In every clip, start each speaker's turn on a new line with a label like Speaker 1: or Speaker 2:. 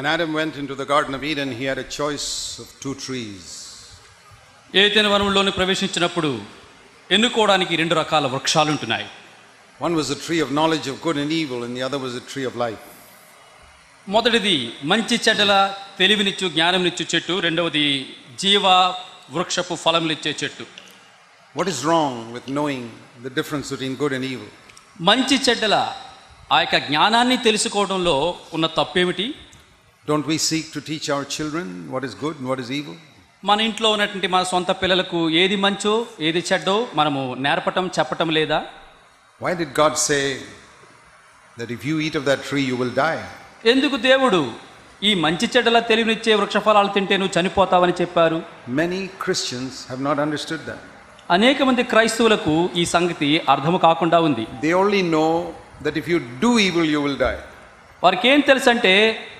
Speaker 1: When Adam went into the Garden of Eden, he had a choice of two trees.
Speaker 2: ఏదెను వనంలోని ప్రవేశించినప్పుడు ఎన్నుకోవడానికి రెండు రకాల వృక్షాలు ఉంటున్నాయి.
Speaker 1: One was the tree of knowledge of good and evil, and the other was the tree of life.
Speaker 2: మొదటిది మంచి చెడ్డల తెలివినిచ్చు జ్ఞానంనిచ్చు చెట్టు, రెండవది జీవ వృక్షపు ఫలములిచ్చే చెట్టు.
Speaker 1: What is wrong with knowing the difference between good and evil?
Speaker 2: మంచి చెడ్డల ఆ యొక్క జ్ఞానాన్ని తెలుసుకోవడంలో ఉన్న తప్పేమిటి?
Speaker 1: Don't we seek to teach our children what is good and what is evil?
Speaker 2: మన ఇంట్లో ఉన్నటువంటి మన సొంత పిల్లలకు ఏది మంచో ఏది చెడ్డో మనము నేర్పటం చెప్పటం లేదా?
Speaker 1: Why did God say that if you eat of that tree you will die?
Speaker 2: ఎందుకు దేవుడు ఈ మంచి చెడ్డల తెలివినిచ్చే వృక్ష ఫలాలు తింటే నువ్వు చనిపోతావని చెప్పారు?
Speaker 1: Many Christians have not understood that.
Speaker 2: అనేక మంది క్రైస్తవులకు ఈ సంగతి అర్థము కాకుండా ఉంది.
Speaker 1: They only know that if you do evil you will die.
Speaker 2: వారికి ఏం తెలుసు అంటే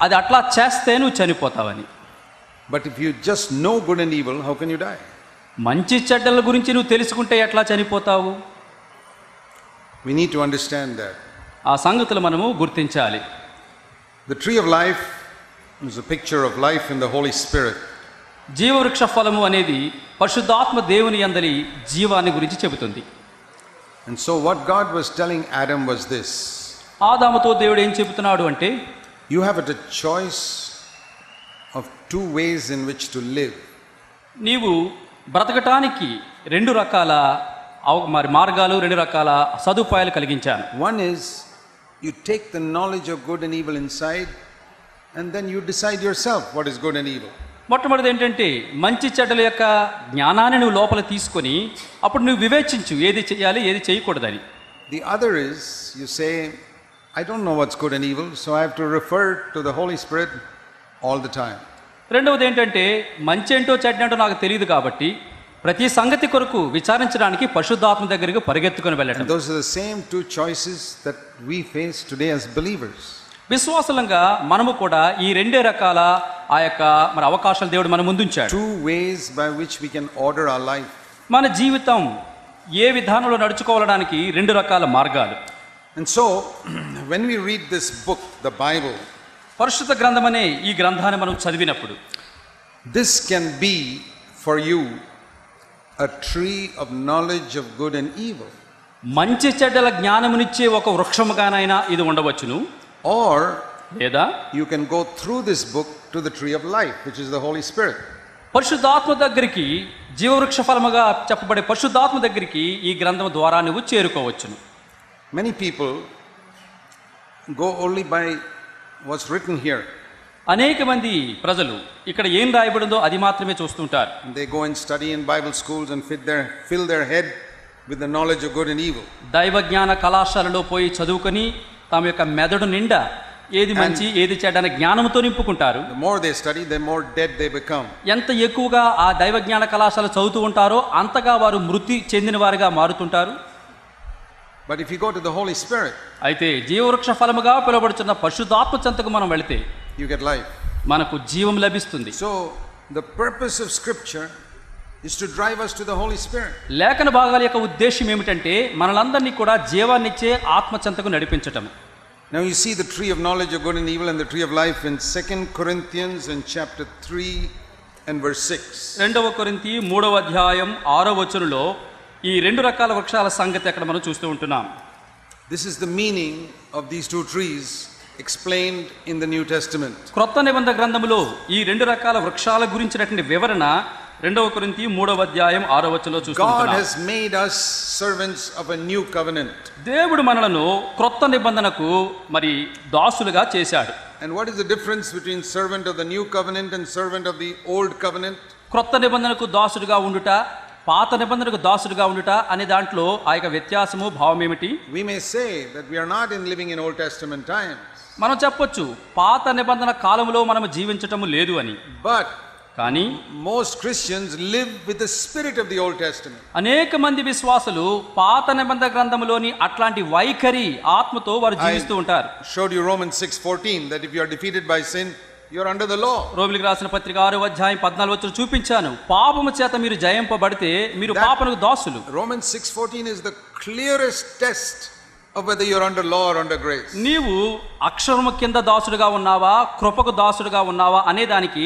Speaker 2: అది అట్లా చేస్తే నువ్వు చనిపోతావని.
Speaker 1: But if you just know good and evil, how can you die?
Speaker 2: మంచి చెడ్డల గురించి నువ్వు తెలుసుకుంటే ఎట్లా చనిపోతావు?
Speaker 1: We need to understand that.
Speaker 2: ఆ సంగతులు మనము గుర్తించాలి.
Speaker 1: The tree of life is a picture of life in the Holy Spirit.
Speaker 2: జీవవృక్ష ఫలము అనేది పరిశుద్ధాత్మ దేవుని యందలి జీవాన్ని గురించి చెబుతుంది.
Speaker 1: And so what God was telling Adam was this.
Speaker 2: ఆదాముతో దేవుడు ఏం చెబుతున్నాడు అంటే,
Speaker 1: You have a choice of two ways in which to live.
Speaker 2: నీవు బ్రతకటానికి రెండు రకాల మార్గాలు, రెండు రకాల సదుపాయాలు కలిగించాను.
Speaker 1: One is you take the knowledge of good and evil inside and then you decide yourself what is good and evil.
Speaker 2: మొట్టమొదటి ఏంటంటే మంచి చెడ్డల యొక్క జ్ఞానాన్ని నువ్వు లోపల తీసుకొని అప్పుడు నువ్వు వివేచించు ఏది చేయాలి ఏది చేయకూడదని.
Speaker 1: The other is you say, I don't know what's good and evil, so I have to refer to the Holy Spirit all the time.
Speaker 2: రెండవది ఏంటంటే మంచి ఏంటో చెడ్డంటో నాకు తెలియదు కాబట్టి ప్రతి సంగతి కొరకు విచారించడానికి పరిశుద్ధాత్మ దగ్గరికి పరిగెత్తుకొని వెళ్ళటం.
Speaker 1: Those are the same two choices that we face today as believers.
Speaker 2: విశ్వాసులంగా మనము కూడా ఈ రెండే రకాల ఆ యొక్క మన అవకాశాలు దేవుడు మన ముందుంచాడు.
Speaker 1: Two ways by which we can order our life.
Speaker 2: మన జీవితం ఏ విధానంలో నడుచుకోవడానికి రెండు రకాల మార్గాలు.
Speaker 1: And so when we read this book, the Bible,
Speaker 2: పరిశుద్ధ గ్రంథం అనే ఈ గ్రంథాన్ని మనం చదివినప్పుడు
Speaker 1: this can be for you a tree of knowledge of good and evil.
Speaker 2: మంచి చెడ్డల జ్ఞానమునిచ్చే ఒక వృక్షముగానైనా ఇది ఉండవచ్చును.
Speaker 1: Or
Speaker 2: లేదా
Speaker 1: you can go through this book to the tree of life, which is the Holy Spirit.
Speaker 2: పరిశుద్ధాత్మ దగ్గరికి, జీవవృక్ష ఫలముగా చెప్పబడే పరిశుద్ధాత్మ దగ్గరికి ఈ గ్రంథం ద్వారా నువ్వు చేరుకోవచ్చును.
Speaker 1: Many people go only by what's written here.
Speaker 2: అనేక మంది ప్రజలు ఇక్కడ ఏం రాయబడిందో అది మాత్రమే చూస్తుంటారు.
Speaker 1: They go and study in Bible schools and fill their head with the knowledge of good and evil.
Speaker 2: దైవ జ్ఞాన కళాశాలలో పోయి చదువుకొని తమ యొక్క మెదడు నిండా ఏది మంచి ఏది చెడ్డ అనే జ్ఞానంతో నింపుకుంటారు.
Speaker 1: The more they study, the more dead they become.
Speaker 2: ఎంత ఎక్కువగా ఆ దైవ జ్ఞాన కళాశాల చదువుతూ ఉంటారో అంతగా వారు మృతి చెందిన వారిగా మారుతుంటారు.
Speaker 1: But if you go to the Holy Spirit,
Speaker 2: అయితే జీవవృక్ష ఫలముగా పిలువబడుతున్న పరిశుద్ధాత్మ చెంతకు మనం వెళితే
Speaker 1: you get life.
Speaker 2: మనకు జీవం లభిస్తుంది.
Speaker 1: So the purpose of Scripture is to drive us to the Holy Spirit.
Speaker 2: లేఖన భాగాల యొక్క ఉద్దేశం ఏమిటంటే మనలందరినీ కూడా జీవాన్నిచ్చే ఆత్మ చెంతకు నడిపించటం.
Speaker 1: Now you see the tree of knowledge of good and evil and the tree of life in 2 Corinthians in chapter 3 and verse 6.
Speaker 2: 2 కొరింథీ 3వ అధ్యాయం 6వ వచనంలో ఈ రెండు రకాల వృక్షాల సంగతి అక్కడ మనం చూస్తూ ఉంటున్నాం.
Speaker 1: This is the meaning of these two trees explained in the New Testament.
Speaker 2: క్రొత్త నిబంధన గ్రంథములో ఈ రెండు రకాల వృక్షాల గురించినటువంటి వివరణ 2 కొరింథీ 3వ అధ్యాయం 6వ వచనంలో చూస్తూ
Speaker 1: God
Speaker 2: ఉంటున్నాం.
Speaker 1: has made us servants of a new covenant.
Speaker 2: దేవుడు మనలను క్రొత్త నిబంధనకు మరి దాసులుగా చేశాడు.
Speaker 1: And what is the difference between servant of the new covenant and servant of the old covenant?
Speaker 2: క్రొత్త నిబంధనకు దాసుడుగా ఉండుట, పాత నిబంధనకు దాసుడుగా ఉండుట అనే దాంట్లో ఆ యొక్క వ్యత్యాసము భావం ఏమిటి?
Speaker 1: We may say that we are not living in Old Testament times.
Speaker 2: మనం చెప్పొచ్చు పాత నిబంధన కాలంలో మనం జీవించటము లేదు అని.
Speaker 1: But
Speaker 2: కానీ
Speaker 1: most Christians live with the spirit of the Old Testament.
Speaker 2: అనేక మంది విశ్వాసులు పాత నిబంధన గ్రంథములోని అట్లాంటి వైఖరి ఆత్మతో వారు జీవిస్తూ ఉంటారు.
Speaker 1: I showed you Romans 6:14 that if you are defeated by sin, you are under the law.
Speaker 2: రోమిలికి రాసిన పత్రిక 6వ అధ్యాయం 14వ వచనం చూపించాను. పాపము చేత మీరు జయింపబడితే మీరు పాపమునకు దాసులు.
Speaker 1: Romans 6:14 is the clearest test of whether you're under law or under grace.
Speaker 2: నీవు అక్షరము కింద దాసుడుగా ఉన్నావా కృపకు దాసుడుగా ఉన్నావా అనే దానికి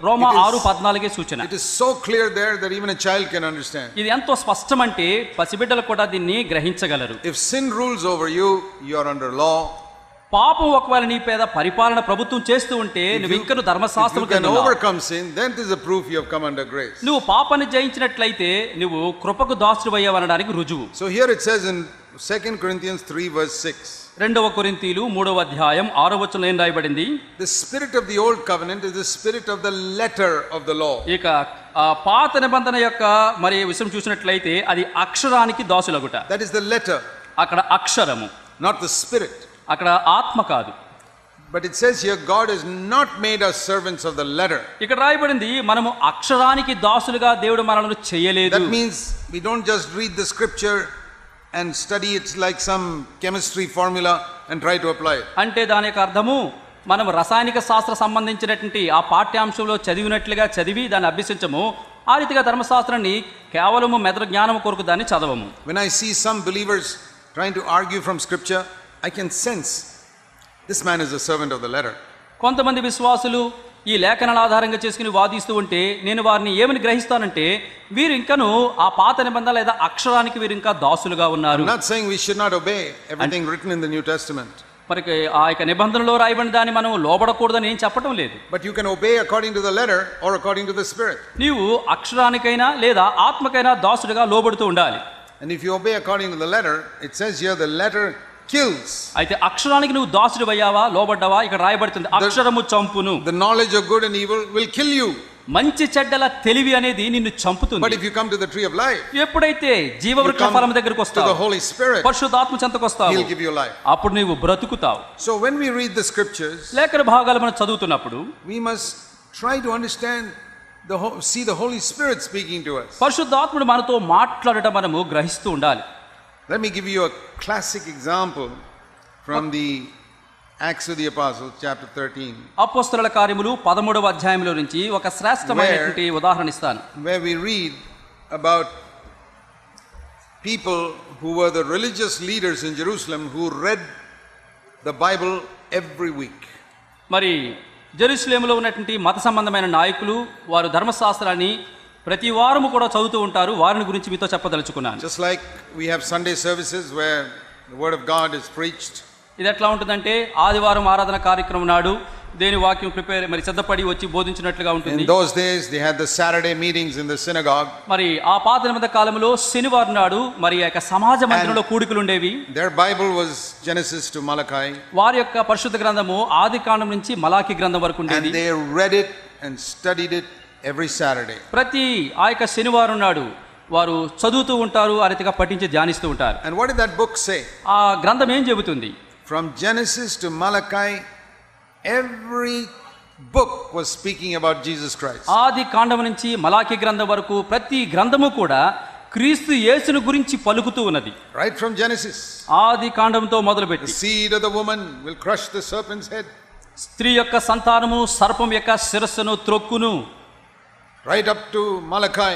Speaker 2: రోమా 6:14 సూచన.
Speaker 1: It is so clear there that even a child can understand.
Speaker 2: ఇది ఎంతో స్పష్టమంటే పసిబిడ్డలు కూడా దీన్ని గ్రహించగలరు.
Speaker 1: If sin rules over you, you are under law.
Speaker 2: పాపం ఒకవేళ నీ పేద పరిపాలన ప్రభుత్వం చేస్తూ ఉంటే నువ్వు ఇంకను ధర్మశాస్త్రం కింద ఉన్నావు.
Speaker 1: Overcome sin, then it is a proof you have come under grace.
Speaker 2: నువ్వు పాపాన్ని జయించినట్లయితే నువ్వు కృపకు దాసుడివయ్యావు అనడానికి రుజువు.
Speaker 1: So here it says in 2 Corinthians 3 verse 6.
Speaker 2: 2 కొరింథీలు 3:6 ఏం రాయబడింది?
Speaker 1: The spirit of the old covenant is the spirit of the letter of the law.
Speaker 2: ఇక పాత నిబంధన యొక్క మరి విషయం చూసినట్లయితే అది అక్షరానికి దాసులగుట.
Speaker 1: That is the letter.
Speaker 2: అక్కడ అక్షరము,
Speaker 1: not the spirit.
Speaker 2: అక్కడ ఆత్మ కాదు.
Speaker 1: But it says here God has not made us servants of the letter.
Speaker 2: ఇక్కడ రాయబడింది మనము అక్షరానికి దాసులుగా దేవుడు మనల్ని చేయలేదు.
Speaker 1: That means we don't just read the scripture and study it like some chemistry formula and try to apply it.
Speaker 2: అంటే దాని యొక్క అర్థము మనం రసాయనిక శాస్త్ర సంబంధించినటువంటి ఆ పాఠ్యాంశంలో చదివినట్లుగా చదివి దాన్ని అభ్యసించము. ఆ రీతిగా ధర్మశాస్త్రాన్ని కేవలము మెదడు జ్ఞానం కొరకు దాన్ని చదవము.
Speaker 1: When I see some believers trying to argue from scripture, I can sense this man is a servant of the letter.
Speaker 2: కొంతమంది విశ్వాసులు ఈ లేఖనాల ఆధారంగా చేసుకుని వాదిస్తూ ఉంటే నేను వారిని ఏమని గ్రహిస్తానంటే వీరు ఇంకను ఆ పాత నిబంధన లేదా అక్షరానికి వీరు ఇంకా దాసులుగా ఉన్నారు.
Speaker 1: I'm not saying we should not obey everything written in the New Testament.
Speaker 2: మరి ఆ యొక్క నిబంధనలో రాయబడిన దాన్ని మనం లోబడకూడదని ఏం చెప్పడం లేదు.
Speaker 1: But you can obey according to the letter or according to the spirit.
Speaker 2: నీవు అక్షరానికైనా లేదా ఆత్మకైనా దాసుడుగా లోబడుతూ ఉండాలి.
Speaker 1: And if you obey according to the letter, it says here the letter kills.
Speaker 2: అయితే అక్షరానికి నువ్వు దాసుడివయ్యావా లోబడ్డావా ఇక్కడ రాయబడుతుంది అక్షరము చంపును.
Speaker 1: The knowledge of good and evil will kill you.
Speaker 2: మంచి చెడ్డల తెలివి అనేది నిన్ను చంపుతుంది.
Speaker 1: But if you come to the tree of life,
Speaker 2: ఎప్పుడైతే జీవవృక్ష ఫలము దగ్గరికి వస్తావు,
Speaker 1: to the Holy Spirit,
Speaker 2: పరిశుద్ధాత్మ చెంతకు వస్తావు,
Speaker 1: He'll give you life.
Speaker 2: అప్పుడు నీవు బ్రతుకుతావు.
Speaker 1: So when we read the scriptures,
Speaker 2: లేఖన భాగాలు మనం చదువుతున్నప్పుడు
Speaker 1: we must try to understand see the Holy Spirit speaking to us.
Speaker 2: పరిశుద్ధాత్ముడు మనతో మాట్లాడటం మనము గ్రహిస్తూ ఉండాలి.
Speaker 1: Let me give you a classic example from the Acts of the Apostles chapter 13.
Speaker 2: అపోస్తలుల కార్యములు 13వ అధ్యాయంలో నుంచి ఒక శ్రేష్టమైనటువంటి ఉదాహరణ ఇస్తాను.
Speaker 1: Where we read about people who were the religious leaders in Jerusalem who read the Bible every week.
Speaker 2: మరి జెరూసలేములో ఉన్నటువంటి మత సంబంధమైన నాయకులు వారు ధర్మశాస్త్రాన్ని ప్రతి వారము కూడా చదువుతూ ఉంటారు. వారిని గురించి మీతో చెప్పదలుచుకున్నాను.
Speaker 1: Just like we have Sunday services where the word of God is preached.
Speaker 2: ఇది ఎట్లా ఉంటుందంటే ఆదివారం ఆరాధన కార్యక్రమం నాడు దేని వాక్యం మరి సిద్ధపడి వచ్చి బోధించినట్లుగా ఉంటుంది.
Speaker 1: In those days they had the Saturday meetings in the synagogue.
Speaker 2: మరి ఆ పాత నిబంధన కాలంలో శనివారం నాడు మరి ఆ యొక్క సమాజ మందిరంలో కూడికలు ఉండేవి.
Speaker 1: Their Bible was Genesis to Malachi.
Speaker 2: వారి యొక్క పరిశుద్ధ గ్రంథము ఆదికాండం నుంచి మలాకి గ్రంథం వరకు ఉండేది.
Speaker 1: And they read it and studied it every Saturday.
Speaker 2: ప్రతి ఆ యొక్క శనివారం నాడు వారు చదువుతూ ఉంటారు, ఆ రీతిగా పఠించి ధ్యానిస్తూ ఉంటారు.
Speaker 1: And what did that book say?
Speaker 2: ఆ గ్రంథం ఏం చెబుతుంది?
Speaker 1: From Genesis to Malachi, every book was speaking about Jesus Christ.
Speaker 2: ఆది కాండం నుంచి మలాకి గ్రంథం వరకు ప్రతి గ్రంథము కూడా క్రీస్తు యేసును గురించి పలుకుతూ ఉన్నది.
Speaker 1: Right from Genesis.
Speaker 2: ఆది కాండంతో మొదలుపెట్టి
Speaker 1: The seed of the woman will crush the serpent's head.
Speaker 2: స్త్రీ యొక్క సంతానము సర్పం యొక్క శిరస్సును త్రొక్కును.
Speaker 1: Right up to Malachi.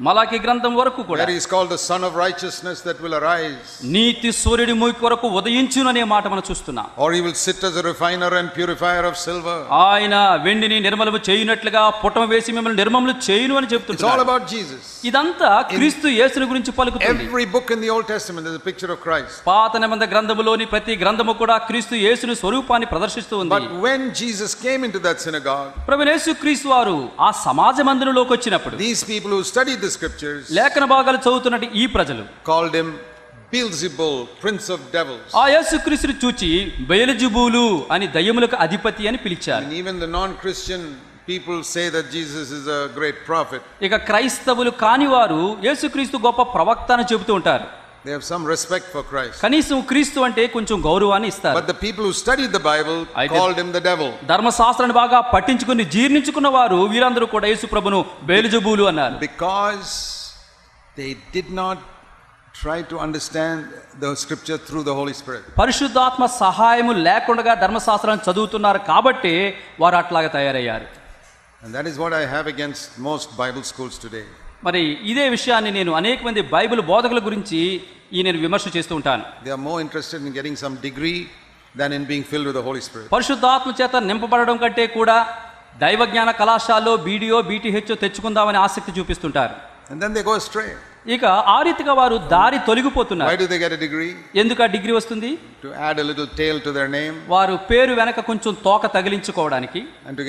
Speaker 2: మలాకి గ్రంథం వరకు కూడా
Speaker 1: Where he is called the son of righteousness that will arise.
Speaker 2: నీతి సూర్యుడి మూకి కొరకు ఉదయించును అనే మాట మనం చూస్తున్నాం.
Speaker 1: Or he will sit as a refiner and purifier of silver.
Speaker 2: ఆయన వెండిని నిర్మలము చేయునట్లుగా పుటం వేసి మిమ్మల్ని నిర్మలము చేయును అని చెప్తున్నాడు.
Speaker 1: It's all about Jesus.
Speaker 2: ఇదంతా క్రీస్తు యేసుని గురించి పలుకుతుంది.
Speaker 1: Every book in the Old Testament is a picture of Christ.
Speaker 2: పాత నిబంధన గ్రంథములోని ప్రతి గ్రంథము కూడా క్రీస్తు యేసుని స్వరూపాన్ని ప్రదర్శిస్తూ ఉంది.
Speaker 1: But when Jesus came into that synagogue,
Speaker 2: ప్రభువైన యేసుక్రీస్తు వారు ఆ సమాజ మందిరంలోకి వచ్చినప్పుడు
Speaker 1: these people who studied the scriptures
Speaker 2: లేఖన భాగాలు చదువుతున్నట్టు ఈ ప్రజలు
Speaker 1: called him Beelzebul, prince of devils.
Speaker 2: ఆ యేసుక్రీస్తుని చూచి బెయల్జెబూలు అని దయ్యములకు అధిపతి అని పిలిచారు.
Speaker 1: And even the non-Christian people say that Jesus is a great prophet.
Speaker 2: ఇక క్రైస్తవులు కాని వారు యేసుక్రీస్తు గొప్ప ప్రవక్త అని చెబుతూ ఉంటారు.
Speaker 1: They have some respect for Christ.
Speaker 2: కనీసం క్రీస్తు అంటే కొంచెం గౌరవాన్ని ఇస్తారు.
Speaker 1: But the people who studied the Bible called him the devil.
Speaker 2: ధర్మశాస్త్రాన్ని బాగా పఠించుకుని జీర్ణించుకున్న వారు వీరందరూ కూడా యేసు ప్రభును బెయల్జెబూలు అన్నారు.
Speaker 1: Because they did not try to understand the scripture through the Holy Spirit.
Speaker 2: పరిశుద్ధాత్మ సహాయము లేకుండా ధర్మశాస్త్రాన్ని చదువుతున్నారు కాబట్టి వారు అట్లాగా తయారయ్యారు.
Speaker 1: And that is what I have against most Bible schools today.
Speaker 2: మరి ఇదే విషయాన్ని నేను అనేక మంది బైబిల్ బోధకుల గురించి ఈ నేను విమర్శ చేస్తూ ఉంటాను.
Speaker 1: They are more interested in getting some degree than in being filled with the Holy Spirit.
Speaker 2: పరిశుద్ధాత్మ చేత నింపబడడం కంటే కూడా దైవజ్ఞాన కళాశాలలో బీడీఓ బీటీహెచ్ తెచ్చుకుందామని ఆసక్తి చూపిస్తుంటారు.
Speaker 1: And then they go astray.
Speaker 2: ఇక ఆ రీతిగా వారు దారి తొలగిపోతున్నారు.
Speaker 1: Why do they get a degree?
Speaker 2: ఎందుకు ఆ డిగ్రీ వస్తుంది?
Speaker 1: To add a little tail to their name.
Speaker 2: వారు పేరు వెనక కొంచెం తోక తగిలించుకోవడానికి
Speaker 1: and to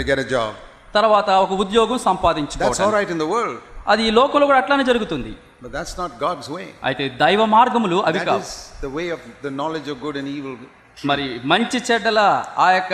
Speaker 1: get a job.
Speaker 2: తర్వాత ఒక ఉద్యోగం సంపాదించుకోవడానికి.
Speaker 1: That's all right in the world.
Speaker 2: అది ఈ లోకంలో కూడా అట్లానే జరుగుతుంది.
Speaker 1: But that's not God's way.
Speaker 2: అయితే దైవ మార్గములు అవి కావు.
Speaker 1: That is the way of the knowledge of good and evil.
Speaker 2: మరి మంచి చెడ్డల ఆ యొక్క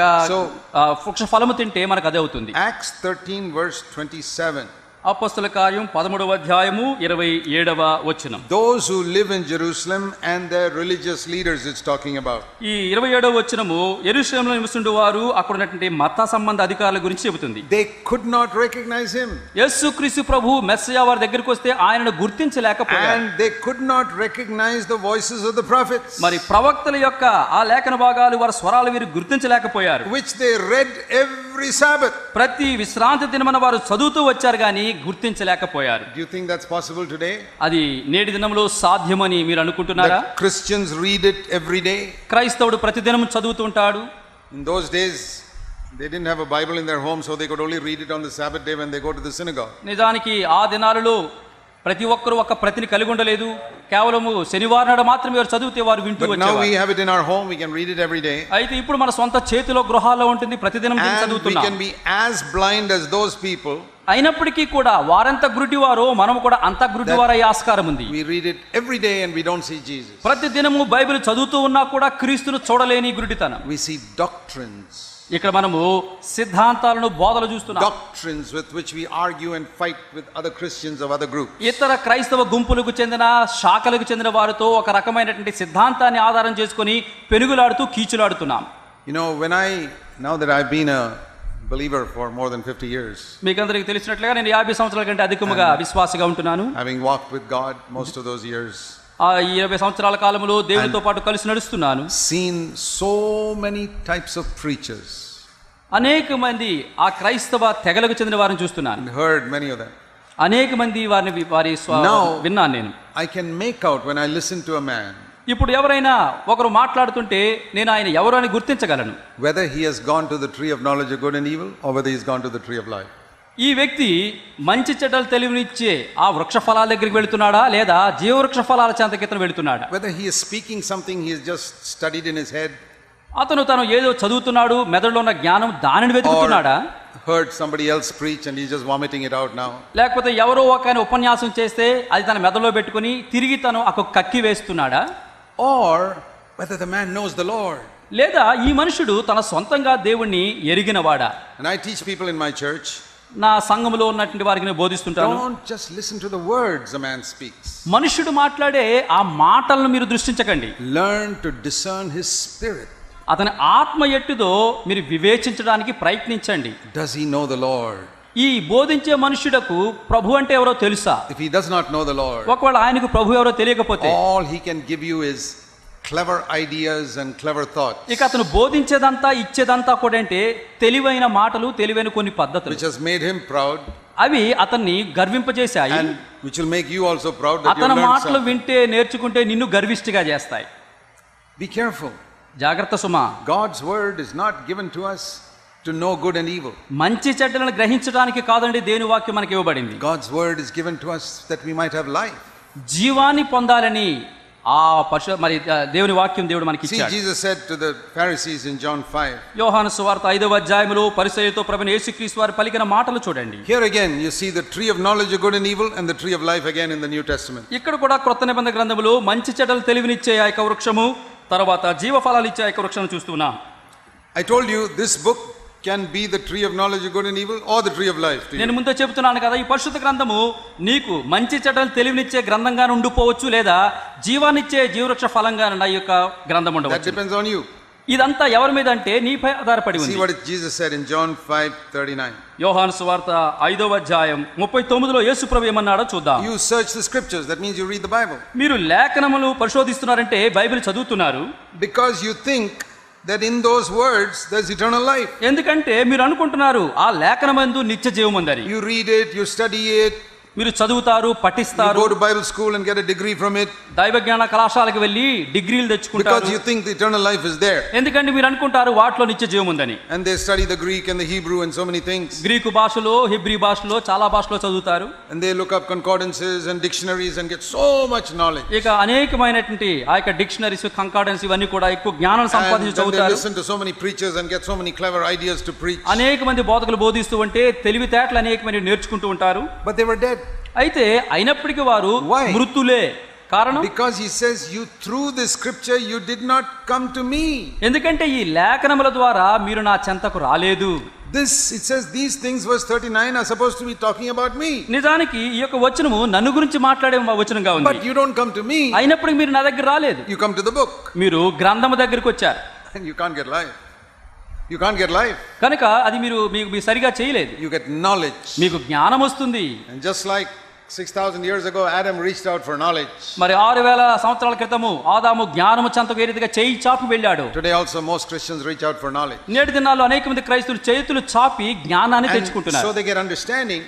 Speaker 2: వృక్ష ఫలము తింటే మనకు అదే అవుతుంది.
Speaker 1: Acts 13 verse 27.
Speaker 2: అపోస్తల కార్యం 13వ అధ్యాయము 27వ వచనం.
Speaker 1: Those who live in Jerusalem and their religious leaders it's talking about.
Speaker 2: ఈ 27వ వచనము యెరూషలేములో నివసించే వారు అక్కడ ఉన్నటువంటి మత సంబంధ అధికారుల గురించి చెబుతుంది.
Speaker 1: They could not recognize him.
Speaker 2: యేసుక్రీస్తు ప్రభు మెస్సయా వారి దగ్గరికి వస్తే ఆయనను గుర్తించలేకపోయారు.
Speaker 1: And they could not recognize the voices of the prophets.
Speaker 2: మరి ప్రవక్తల యొక్క ఆ లేఖన భాగాలు వారి స్వరాలు వీరు గుర్తించలేకపోయారు.
Speaker 1: Which they read every Sabbath.
Speaker 2: ప్రతి విశ్రాంతి దినమున వారు చదువుతూ వచ్చారు గాని గుర్తించలేకపోయారు.
Speaker 1: Do you think that's possible today?
Speaker 2: అది నేటి దినంలో సాధ్యమని మీరు అనుకుంటున్నారా?
Speaker 1: Christians read it every day.
Speaker 2: క్రైస్తవుడు ప్రతిదినం చదువుతుంటాడు.
Speaker 1: In those days they didn't have a Bible in their home, so they could only read it on the Sabbath day when they go to the synagogue.
Speaker 2: నిజానికి ఆ దినాలలో ప్రతి ఒక్కరు ఒక ప్రతిని కలిగి ఉండలేదు. కేవలము శనివారం నాడు మాత్రమే వారు చదివితే వారు వింటూ వచ్చేవారు.
Speaker 1: But now we have it in our home, we can read it every day.
Speaker 2: అయితే ఇప్పుడు మన సొంత చేతిలో గృహాల్లో ఉంటుంది, ప్రతిదినం చదువుతున్నాం.
Speaker 1: We can be as blind as those people.
Speaker 2: అయినప్పటికీ కూడా వారంత గురుడివారో మనము కూడా అంత గురుడివారయ్యే ఆస్కారం ఉంది.
Speaker 1: We read it every day and we don't see Jesus.
Speaker 2: ప్రతి దినము బైబిల్ చదువుతూ ఉన్నా కూడా క్రీస్తును చూడలేని గురుడితనం.
Speaker 1: We see doctrines.
Speaker 2: ఇక్కడ మనము సిద్ధాంతాలను బోధలు చూస్తున్నాం.
Speaker 1: Doctrines with which we argue and fight with other Christians of other groups.
Speaker 2: ఇతర క్రైస్తవ గుంపులకు చెందిన శాఖలకు చెందిన వారితో ఒక రకమైనటువంటి సిద్ధాంతాన్ని ఆధారం చేసుకొని పెనుగులాడుతూ కీచులాడుతున్నాం.
Speaker 1: You know, now that I've been a believer for more than 50 years.
Speaker 2: మీకందరికీ తెలిసినట్లుగా నేను 50 సంవత్సరాల కంటే అధికముగా విశ్వాసిగా ఉంటున్నాను.
Speaker 1: Having walked with God most of those years.
Speaker 2: ఆ 20 సంవత్సరాల కాలంలో దేవునితో పాటు కలిసి నడుస్తున్నాను.
Speaker 1: Seen so many types of preachers.
Speaker 2: అనేక మంది ఆ క్రైస్తవ తెగలకు చెందిన వారిని చూస్తున్నాను.
Speaker 1: And heard many of them.
Speaker 2: అనేక మంది వారి విన్నాను నేను.
Speaker 1: I can make out when I listen to a man.
Speaker 2: ఇప్పుడు ఎవరైనా ఒకరు మాట్లాడుతుంటే నేను ఆయన ఎవరు అని గుర్తించగలను.
Speaker 1: Whether he has gone to the tree of knowledge of good and evil or whether he's gone to the tree of life.
Speaker 2: ఈ వ్యక్తి మంచి చెడ్డలు తెలివినిచ్చే ఆ వృక్ష ఫలాల దగ్గరికి వెళ్తున్నాడా లేదా జీవవృక్ష ఫలాల చెంతకితను వెళ్తున్నాడా?
Speaker 1: Whether he is speaking something he has just studied in his head.
Speaker 2: తను ఏదో చదువుతున్నాడు, మెదడులో ఉన్న జ్ఞానం దానిని వెతుకుతున్నాడా?
Speaker 1: Heard somebody else preach and he's just vomiting it out now.
Speaker 2: లేకపోతే ఎవరో ఒకఆయన ఉపన్యాసం చేస్తే అది తన మెదడులో పెట్టుకుని తిరిగి తను కక్కి వేస్తున్నాడా?
Speaker 1: Or whether the man knows the Lord.
Speaker 2: లేదా ఈ మనుషుడు తన సొంతంగా దేవుణ్ణి ఎరిగినవాడా?
Speaker 1: And I teach people in my church.
Speaker 2: నా సంఘములో ఉన్నటువంటి వారికి నేను బోధిస్తుంటాను.
Speaker 1: Don't just listen to the words a man speaks.
Speaker 2: మనుషుడు మాట్లాడే ఆ మాటలను మీరు దృష్టించకండి.
Speaker 1: Learn to discern his spirit.
Speaker 2: అతని ఆత్మ ఎట్టుదో మీరు వివేచించడానికి ప్రయత్నించండి.
Speaker 1: Does he know the Lord?
Speaker 2: ఈ బోధించే మనుషుడకు ప్రభు అంటే ఎవరో తెలుసా?
Speaker 1: If he does not know the Lord,
Speaker 2: ఒకవేళ ఆయనకు ప్రభు ఎవరో తెలియకపోతే
Speaker 1: all he can give you is clever ideas and clever thoughts.
Speaker 2: ఇక అతను బోధించేదంతా ఇచ్చేదంతా కూడా అంటే తెలివైన మాటలు, తెలివైన కొన్ని పద్ధతులు.
Speaker 1: Which has made him proud.
Speaker 2: అవి అతన్ని గర్వింపజేశాయి.
Speaker 1: And which will make you also proud that you
Speaker 2: అతని
Speaker 1: learned
Speaker 2: మాటలు
Speaker 1: something.
Speaker 2: వింటే నేర్చుకుంటే నిన్ను గర్విష్టిగా చేస్తాయి.
Speaker 1: Be careful.
Speaker 2: జాగ్రత్త సుమా.
Speaker 1: God's word is not given to us to know good and evil.
Speaker 2: మంచి చెడ్డలను గ్రహించడానికి కాదండి దేవుని వాక్యం మనకి ఇవ్వబడింది.
Speaker 1: God's word is given to us that we might have life.
Speaker 2: జీవాన్ని పొందాలని ఆ మరి దేవుని వాక్యం దేవుడు మనకి ఇచ్చాడు.
Speaker 1: See, Jesus said to the Pharisees in John 5.
Speaker 2: యోహాను సువార్త 5వ అధ్యాయములో పరిసయ్యులతో ప్రభువైన యేసుక్రీస్తు వారు పలికిన మాటలు చూడండి.
Speaker 1: Here again you see the tree of knowledge of good and evil and the tree of life again in the New Testament.
Speaker 2: ఇక్కడ కూడా క్రొత్త నిబంధన గ్రంథములో మంచి చెడ్డలు తెలివినిచ్చే ఆ యొక్క వృక్షము, తర్వాత జీవ ఫలాలు ఇచ్చే ఆ యొక్క వృక్షం చూస్తున్నాం.
Speaker 1: I told you this book can be the tree of knowledge of good and evil or the tree of life to you.
Speaker 2: నేను ముందే చెప్తున్నాను కదా, ఈ పరిశుద్ధ గ్రంథము నీకు మంచి చెడ్డలు తెలివినిచ్చే గ్రంథంగా ఉండిపోవచ్చు, లేదా జీవాన్నిచ్చే జీవవృక్ష ఫలంగా ఈ యొక్క గ్రంథం ఉండవచ్చు.
Speaker 1: That depends on you.
Speaker 2: ఇదంతా ఎవరి మీద అంటే నీపై ఆధారపడి ఉంది.
Speaker 1: See what Jesus said in John 5:39.
Speaker 2: యోహాను సువార్త 5వ అధ్యాయం 39లో యేసు ప్రభు ఏమన్నాడో చూద్దాం.
Speaker 1: You search the scriptures, that means you read the Bible.
Speaker 2: మీరు లేఖనములు పరిశోధిస్తున్నారంటే బైబిల్ చదువుతున్నారు.
Speaker 1: Because you think that in those words there's eternal life.
Speaker 2: ఎందుకంటే మీరు అనుకుంటున్నారు ఆ లేఖనమందు నిత్య జీవం ఉందని.
Speaker 1: You read it, you study it,
Speaker 2: మీరు చదువుతారు,
Speaker 1: You
Speaker 2: పఠిస్తారు,
Speaker 1: go to Bible school and get a degree from it
Speaker 2: దైవ జ్ఞాన కళాశాలకు వెళ్ళి డిగ్రీలు తెచ్చుకుంటారు.
Speaker 1: because you think the eternal life is there.
Speaker 2: ఎందుకంటే మీరు అనుకుంటారు వాటిలో నిత్య జీవం ఉందని.
Speaker 1: And they study the Greek and the Hebrew and so many things.
Speaker 2: Greek భాషలో, హెబ్రీ భాషలో, చాలా భాషలో చదువుతారు.
Speaker 1: And they look up concordances and dictionaries and get so much knowledge.
Speaker 2: ఇక అనేకమైనటువంటి ఆ యొక్క డిక్షనరీస్, కంకార్డెన్స్ ఇవన్నీ కూడా ఎక్కువ జ్ఞానం
Speaker 1: And
Speaker 2: సంపాదించి
Speaker 1: then they
Speaker 2: చదువుతారు.
Speaker 1: listen to so many preachers and get so many clever ideas to preach.
Speaker 2: అనేక మంది బోధకులు బోధిస్తూ ఉంటే తెలివితేటలు అనేకమంది నేర్చుకుంటూ ఉంటారు.
Speaker 1: But they were dead.
Speaker 2: అయితే అయినప్పటికీ వారు
Speaker 1: Why?
Speaker 2: మృతులే. కారణం
Speaker 1: Because he says, you through this scripture you did not come to me.
Speaker 2: ఎందుకంటే ఈ లేఖనముల ద్వారా మీరు నా చెంతకు రాలేదు.
Speaker 1: This, it says these things, verse 39 are supposed to be talking about me.
Speaker 2: నిజానికి ఈ యొక్క వచనము నన్ను గురించి మాట్లాడే వచనంగా ఉంది.
Speaker 1: But you don't come to me.
Speaker 2: అయినప్పటికీ మీరు నా దగ్గర రాలేదు.
Speaker 1: You come to the book.
Speaker 2: మీరు గ్రంథము దగ్గరికి వచ్చారు.
Speaker 1: And you can't get life. You can't get life.
Speaker 2: కనుక అది మీకు సరిగా చేయలేదు.
Speaker 1: You get knowledge.
Speaker 2: మీకు జ్ఞానం వస్తుంది.
Speaker 1: And just like 6,000 years ago Adam reached out for knowledge.
Speaker 2: మరి 6,000 సంవత్సరాల క్రితము ఆదాము జ్ఞానము చెంతకు ఏ రీతిగా చేయి చాపి వెళ్ళాడు.
Speaker 1: Today also most Christians reach out for knowledge.
Speaker 2: నేటి దినాల్లో అనేక మంది క్రైస్తవులు చేతులు చాపి జ్ఞానాన్ని
Speaker 1: And
Speaker 2: తెచ్చుకుంటున్నారు.
Speaker 1: so they get understanding.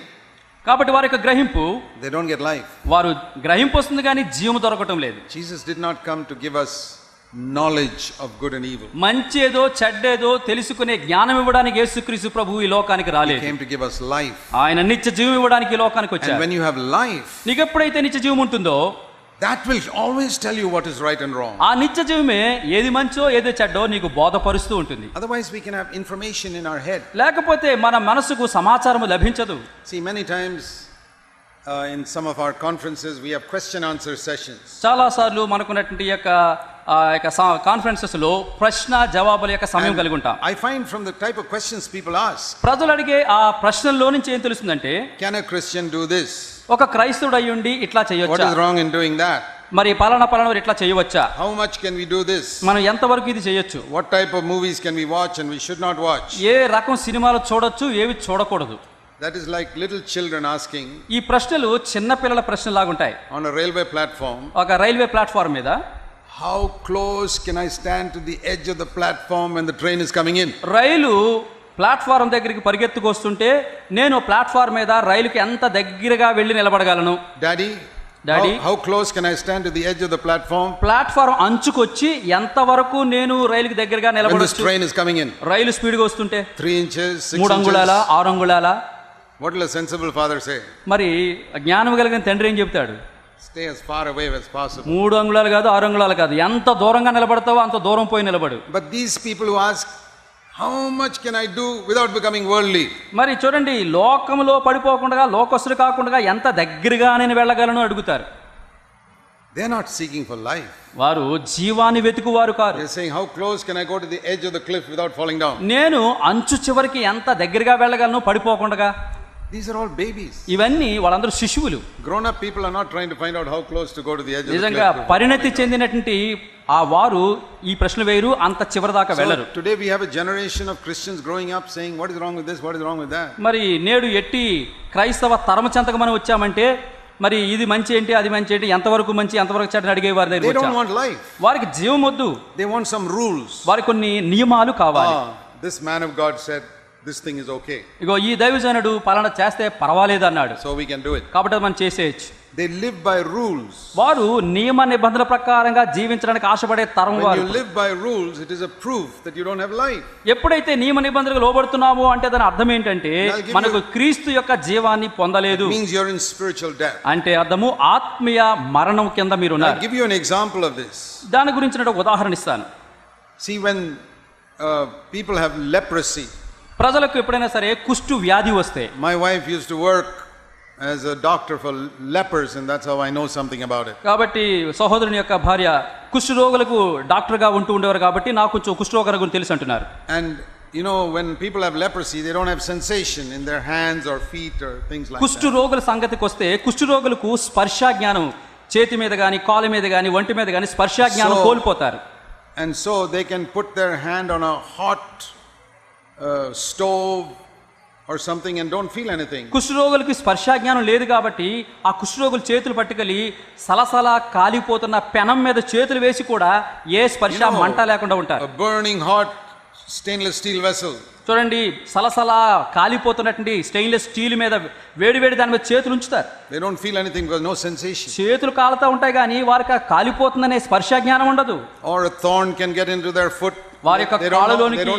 Speaker 2: కాబట్టి వారి యొక్క గ్రహింపు,
Speaker 1: They don't get life.
Speaker 2: వారు గ్రహింపు వస్తుంది కానీ జీవము దొరకటం లేదు.
Speaker 1: Jesus did not come to give us knowledge of good and evil.
Speaker 2: మంచేదో చెడ్డేదో తెలుసుకునే జ్ఞానం ఇవ్వడానికి యేసుక్రీస్తు ప్రభువు ఈ లోకానికి
Speaker 1: He
Speaker 2: రాలేదు.
Speaker 1: came to give us life.
Speaker 2: ఆయన నిత్య జీవం ఇవ్వడానికి ఈ లోకానికి
Speaker 1: And
Speaker 2: వచ్చారు.
Speaker 1: when you have life,
Speaker 2: నీకు ఎప్పుడైతే నిత్య జీవం ఉంటుందో
Speaker 1: that will always tell you what is right and wrong.
Speaker 2: ఆ నిత్య జీవమే ఏది మంచో ఏది చెడ్డో నీకు బోధపరుస్తూ ఉంటుంది.
Speaker 1: Otherwise we can have information in our head.
Speaker 2: లేకపోతే మన మనసుకు సమాచారం లభించదు.
Speaker 1: See, many times in some of our conferences we have question answer sessions.
Speaker 2: చాలా సార్లు మనకున్నటువంటి యొక్క కాన్ఫరెన్సెస్ లో ప్రశ్న జవాబుల యొక్క సమయం కలిగి ఉంటాం.
Speaker 1: I find from the type of questions people ask,
Speaker 2: ప్రజలు అడిగే ఆ ప్రశ్నల్లో నుంచి ఏం తెలుస్తుందంటే,
Speaker 1: can a Christian do this?
Speaker 2: ఒక క్రైస్తవుడు అయ్యుండి ఇట్లా
Speaker 1: What
Speaker 2: చేయొచ్చా,
Speaker 1: is wrong in doing that?
Speaker 2: మరి పలానా ఇట్లా చేయవచ్చా,
Speaker 1: How much can we do this?
Speaker 2: మనం ఎంతవరకు ఇది చేయొచ్చు,
Speaker 1: What type of movies can we watch and we should not watch?
Speaker 2: ఏ రకం సినిమాలు చూడొచ్చు, ఏవి చూడకూడదు.
Speaker 1: That is like little children asking
Speaker 2: ఈ ప్రశ్నలు చిన్న పిల్లల ప్రశ్నలాగుంటాయి.
Speaker 1: on a railway platform,
Speaker 2: ఒక రైల్వే ప్లాట్ఫామ్ మీద,
Speaker 1: how close can I stand to the edge of the platform when the train is coming in?
Speaker 2: Rail platform దగ్గరికి పరిగెత్తుకొస్తుంటే నేను platform మీద రైలుకి ఎంత దగ్గరగా వెళ్ళి నిలబడగలను.
Speaker 1: Daddy, how close can I stand to the edge of the platform
Speaker 2: platform అంచుకొచ్చి ఎంత వరకు నేను రైలుకి దగ్గరగా
Speaker 1: when this
Speaker 2: నిలబడొచ్చు.
Speaker 1: train is coming in?
Speaker 2: రైలు స్పీడ్గా వస్తుంటే
Speaker 1: 3 inches, 6
Speaker 2: 3 అంగుళాల
Speaker 1: inches?
Speaker 2: 6 అంగుళాల.
Speaker 1: What will a sensible father say?
Speaker 2: మరి జ్ఞానం కలిగిన తండ్రి ఏం చెప్తాడు?
Speaker 1: Stay as far away as possible.
Speaker 2: 3 అంగుళాలు కాదు, 6 అంగుళాలు కాదు, ఎంత దూరంగా నిలబడతావో అంత దూరం పోయి నిలబడు.
Speaker 1: But these people who ask, how much can I do without becoming worldly?
Speaker 2: మరి చూడండి, లోకములో పడిపోకుండా, లోకస్తులు కాకుండా ఎంత దగ్గరగా నేను వెళ్ళగలను అడుగుతారు.
Speaker 1: They are not seeking for life.
Speaker 2: వారు జీవాన్ని వెతుకువారు car.
Speaker 1: They are saying, how close can I go to the edge of the cliff without falling down?
Speaker 2: నేను అంచు చివరికి ఎంత దగ్గరగా వెళ్ళగలను పడిపోకుండా.
Speaker 1: These are all babies.
Speaker 2: ఇవన్నీ వాళ్ళందరూ శిశువులు.
Speaker 1: Grown up people are not trying to find out how close to go to the edge of the
Speaker 2: నిజంగా
Speaker 1: cliff.
Speaker 2: పరిణతి చెందినటువంటి ఆ వారు ఈ ప్రశ్న వేరు, అంత చివరి దాకా వెళ్ళరు.
Speaker 1: So today we have a generation of Christians growing up saying, what is wrong with this, what is wrong with that?
Speaker 2: మరి నేడు ఎట్టి క్రైస్తవ తరమ చెంతకు మనం వచ్చామంటే, మరి ఇది మంచి ఏంటి, అది మంచి ఏంటి, ఎంతవరకు మంచి ఎంతవరకు చెడ్డని అడిగే వారి
Speaker 1: They
Speaker 2: దగ్గర
Speaker 1: don't want life.
Speaker 2: వారికి జీవం వద్దు,
Speaker 1: They want some rules.
Speaker 2: వారికి కొన్ని నియమాలు కావాలి.
Speaker 1: This man of God said this thing is okay,
Speaker 2: ఇగో ఈ దైవజనుడు పలానా చేస్తే పర్వాలేదు అన్నాడు,
Speaker 1: so we can do it.
Speaker 2: కాబట్టి అది మనం చేసేయచ్చు.
Speaker 1: They live by rules.
Speaker 2: వారు నియమ నిబంధనల ప్రకారంగా జీవించడానికి ఆశపడే తరం
Speaker 1: When
Speaker 2: వారు.
Speaker 1: you live by rules, it is a proof that you don't have life.
Speaker 2: ఎప్పుడైతే నియమ నిబంధనలకు లోబడుతున్నామో అంటే దాని అర్థం ఏంటంటే మనకు క్రీస్తు యొక్క జీవాన్ని పొందలేదు.
Speaker 1: It means you're in spiritual death.
Speaker 2: అంటే అర్థము ఆత్మీయ మరణం కింద మీరు
Speaker 1: I'll
Speaker 2: ఉన్నారు.
Speaker 1: give you an example of this.
Speaker 2: దాని గురించి ఒక ఉదాహరణ ఇస్తాను.
Speaker 1: See, when people have leprosy,
Speaker 2: ప్రజలకు ఎప్పుడైనా సరే కుష్టు వ్యాధి వస్తే,
Speaker 1: my wife used to work as a doctor for lepers, and that's how I know something about it.
Speaker 2: కాబట్టి సహోదరుని యొక్క భార్య కుష్టు రోగులకు డాక్టర్గా ఉంటూ ఉండేవారు కాబట్టి నాకు కొంచెం కుష్టు రోగాల గురించి తెలుసు అంటున్నారు.
Speaker 1: And you know, when people have leprosy, they don't have sensation in their hands or feet or things like
Speaker 2: కుష్టు
Speaker 1: that.
Speaker 2: రోగుల సంగతికి వస్తే కుష్టు రోగులకు స్పర్శా జ్ఞానం, చేతి మీద కానీ కాలు మీద కానీ ఒంటి మీద కానీ స్పర్శా జ్ఞానం కోల్పోతారు.
Speaker 1: And so they can put their hand on a hot stove or something and don't feel anything.
Speaker 2: కుష్ఠరోగులకు స్పర్శా జ్ఞానం లేదు కాబట్టి ఆ కుష్ఠరోగులు చేతులు పట్టుకెళ్ళి సలసల కాలిపోతున్న పెనం మీద చేతులు వేసి కూడా ఏ స్పర్శ మంట లేకుండా ఉంటారు.
Speaker 1: A burning hot stainless steel vessel.
Speaker 2: చూడండి, సలసలా కాలిపోతున్నటువంటి స్టెయిన్లెస్ స్టీల్ మీద వేడి దాని మీద చేతులు ఉంచుతారు.
Speaker 1: They don't feel anything because no sensation.
Speaker 2: చేతులు కాలుతా ఉంటాయి కానీ వారికి ఆ కాలిపోతుందనే స్పర్శ జ్ఞానం ఉండదు.
Speaker 1: Or a thorn can get into their foot.
Speaker 2: వారి యొక్క కాళ్ళలోనికి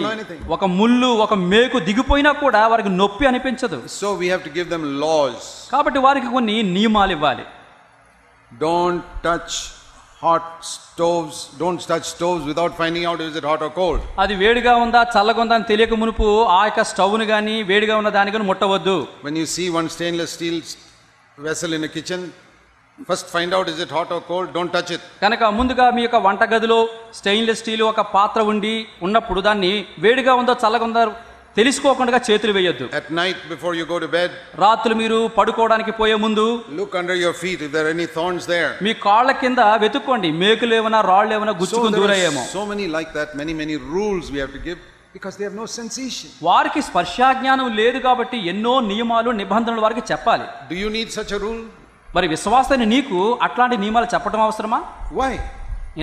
Speaker 2: ఒక ముళ్ళు ఒక మేకు దిగిపోయినా కూడా వారికి నొప్పి అనిపించదు.
Speaker 1: So we have to give them laws.
Speaker 2: కాబట్టి వారికి కొన్ని నియమాలు ఇవ్వాలి.
Speaker 1: Don't touch hot stoves. Don't touch stoves without finding out is it hot or cold.
Speaker 2: అది వేడిగా ఉందా చల్లగా ఉందా అని తెలియక మునుపు ఆ యొక్క స్టవ్ని కానీ వేడిగా ఉన్న దాని కానీ ముట్టవద్దు.
Speaker 1: When you see one stainless steel vessel in a kitchen, first find out is it hot or cold. Don't touch it.
Speaker 2: కనుక ముందుగా మీ యొక్క వంటగదిలో స్టెయిన్లెస్ స్టీల్ ఒక పాత్ర ఉన్నప్పుడు దాన్ని వేడిగా ఉందో చల్లగా ఉందో తెలుసుకోకుండా చేతులు వేయొద్దు.
Speaker 1: At night before you go to bed,
Speaker 2: రాత్రులు మీరు పడుకోవడానికి పోయే ముందు
Speaker 1: look under your feet if there are any thorns there.
Speaker 2: మీ కాళ్ళ కింద వెతుక్కోండి, మేకులు ఏమైనా రాళ్ళు ఏమైనా గుచ్చుకుని దూరయ్యేమో.
Speaker 1: So many like that, many rules we have to give because they have no sensation.
Speaker 2: వారికి స్పర్శాజ్ఞానం లేదు కాబట్టి ఎన్నో నియమాలు నిబంధనలు వారికి చెప్పాలి.
Speaker 1: Do you need such a rule?
Speaker 2: మరి విశ్వాసాన్ని నీకు అట్లాంటి నియమాలు చెప్పడం అవసరమా?
Speaker 1: Why?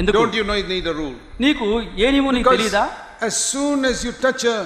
Speaker 2: ఎందుకు?
Speaker 1: Don't you know you need a rule?
Speaker 2: నీకు ఏ నియమం నీకు తెలియదా?
Speaker 1: As soon as you touch a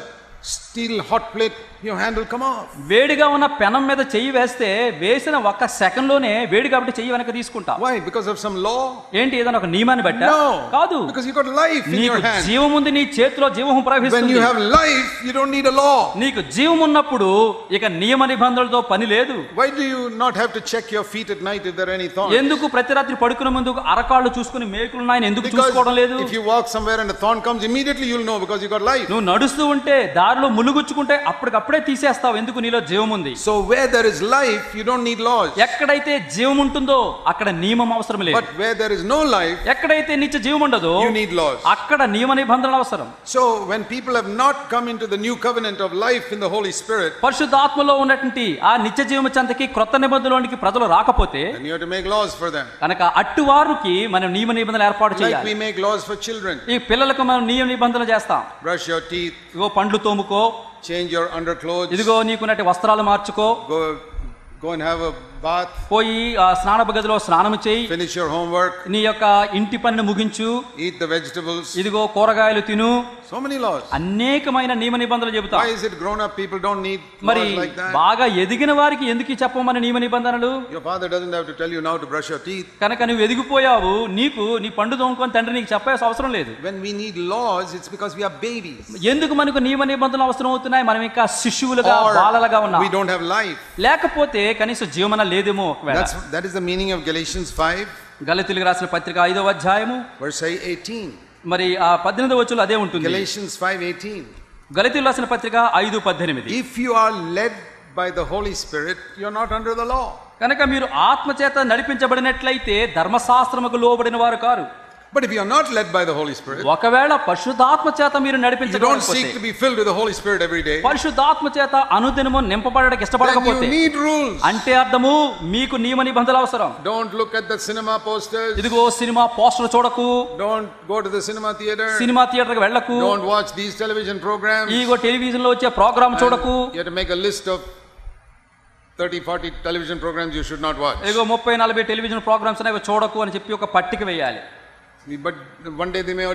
Speaker 1: steel hot plate, your hand will come off.
Speaker 2: వేడిగా ఉన్న పెనం మీద చెయ్యి వేస్తే వేసిన ఒక్క సెకండ్ లోనే వేడి కాబట్టి చెయ్యి వెనక తీసుకుంటా.
Speaker 1: Why? Because of some law?
Speaker 2: ఏంటి ఏదైనా ఒక నియమాన్ని బట్టా?
Speaker 1: No.
Speaker 2: కాదు.
Speaker 1: Because you got life in your hand.
Speaker 2: జీవం ఉంది, నీ చేతిలో జీవం ప్రవహిస్తుంది.
Speaker 1: When you have life, you don't need a law.
Speaker 2: నీకు జీవం ఉన్నప్పుడు ఇక నియమ నిబంధనలతో పని లేదు.
Speaker 1: Why do you not have to check your feet at night if there are any thorns?
Speaker 2: ఎందుకు ప్రతి రాత్రి పడుకునే ముందు అరకాళ్ళు చూసుకుని మేకులు ఉన్నాయని ఎందుకు చూసుకోవడం లేదు?
Speaker 1: If you walk somewhere and a thorn comes, immediately you'll know because you got life.
Speaker 2: నువ్వు నడుస్తూ ఉంటే దారిలో ములుగుచ్చుకుంటే అప్పటికప్పుడే తీసేస్తావు, ఎందుకు నీలో జీవం ఉంది.
Speaker 1: So where there is life, you don't need laws.
Speaker 2: ఎక్కడైతే జీవం ఉంటుందో అక్కడ నియమం అవసరం లేదు.
Speaker 1: But where there is no life,
Speaker 2: ఎక్కడైతే నిత్య జీవం ఉండదో
Speaker 1: you need laws.
Speaker 2: అక్కడ నియమ నిబంధనలు అవసరం.
Speaker 1: So when people have not come into the new covenant of life in the Holy Spirit,
Speaker 2: పరిశుద్ధాత్మలో ఉన్నటువంటి ఆ నిత్య జీవము చెంతకి క్రొత్త నిబంధనలోనికి ప్రజలు రాకపోతే
Speaker 1: then you have to make laws for them.
Speaker 2: కనుక అట్టి వారికి మనం నియమ నిబంధనలు ఏర్పాటు చేయాలి.
Speaker 1: Like we make laws for children.
Speaker 2: ఈ పిల్లలకు మనం నియమ నిబంధనలు చేస్తాం.
Speaker 1: Brush your teeth.
Speaker 2: ఇగో పండ్లు తోముకో.
Speaker 1: Change your underclothes.
Speaker 2: ఇదిగో నీకున్నటి వస్త్రాలు మార్చుకో.
Speaker 1: Go and have a bath.
Speaker 2: పోయి ఆ స్నానపు గదిలో స్నానం చేయి.
Speaker 1: Finish your homework.
Speaker 2: నీ యొక్క ఇంటి పనిని ముగించు.
Speaker 1: Eat the vegetables.
Speaker 2: ఇదిగో కూరగాయలు తిను.
Speaker 1: So many laws.
Speaker 2: అనేకమైన నియమ నిబంధనలు చెబుతా.
Speaker 1: Why is it grown up people don't need
Speaker 2: మరి
Speaker 1: laws like that?
Speaker 2: బాగా ఎదిగిన వారికి ఎందుకు చెప్పమని నియమ నిబంధనలు?
Speaker 1: Your father doesn't have to tell you now to brush your teeth.
Speaker 2: కనుక నువ్వు ఎదిగిపోయావు, నీకు నీ పండు తోముకొని తండ్రి నీకు చెప్పాల్సిన అవసరం లేదు.
Speaker 1: When we need laws, it's because we are babies.
Speaker 2: ఎందుకు మనకు నియమ నిబంధనలు అవసరం అవుతున్నాయి? మనం ఇంకా శిశువులుగా బాలలుగా ఉన్నాం.
Speaker 1: We don't have life.
Speaker 2: లేకపోతే కనీసం జీవన లేదేమో.
Speaker 1: That is the meaning of Galatians 5.
Speaker 2: గలతీయులకు రాసిన పత్రిక 5వ అధ్యాయము
Speaker 1: verse 18.
Speaker 2: మరి ఆ 18వ వచనంలో అదే ఉంటుంది.
Speaker 1: Galatians 5:18.
Speaker 2: గలతీయులకు రాసిన పత్రిక 5:18.
Speaker 1: If you are led by the Holy Spirit, you are not under the law.
Speaker 2: కనుక మీరు ఆత్మచేత నడిపించబడినట్లయితే ధర్మశాస్త్రముకు లోబడిన వారు car.
Speaker 1: But if you are not led by the Holy Spirit,
Speaker 2: ఒకవేళ పరిశుద్ధాత్మ చేత మీరు
Speaker 1: you don't
Speaker 2: నడిపించబడకపోతే,
Speaker 1: seek to be filled with the Holy Spirit every day,
Speaker 2: పరిశుద్ధాత్మ చేత అనుదినము నింపబడడానికి
Speaker 1: then
Speaker 2: ఇష్టపడకపోతే,
Speaker 1: you need rules.
Speaker 2: అంటే అర్థము మీకు నియమ నిబంధనలు అవసరం.
Speaker 1: Don't look at the cinema posters.
Speaker 2: ఇదిగో సినిమా పోస్టర్ చూడకు.
Speaker 1: Don't go to the cinema theater.
Speaker 2: Cinema థియేటర్కి వెళ్ళకు.
Speaker 1: Don't watch these television programs.
Speaker 2: Ego television లో వచ్చే ప్రోగ్రామ్ చూడకు.
Speaker 1: You have to make a list of 30-40 television programs you should not watch.
Speaker 2: ఇగో 30-40 television programs అనేవి చూడకు అని చెప్పి ఒక పట్టిక వేయాలి.
Speaker 1: But one day they may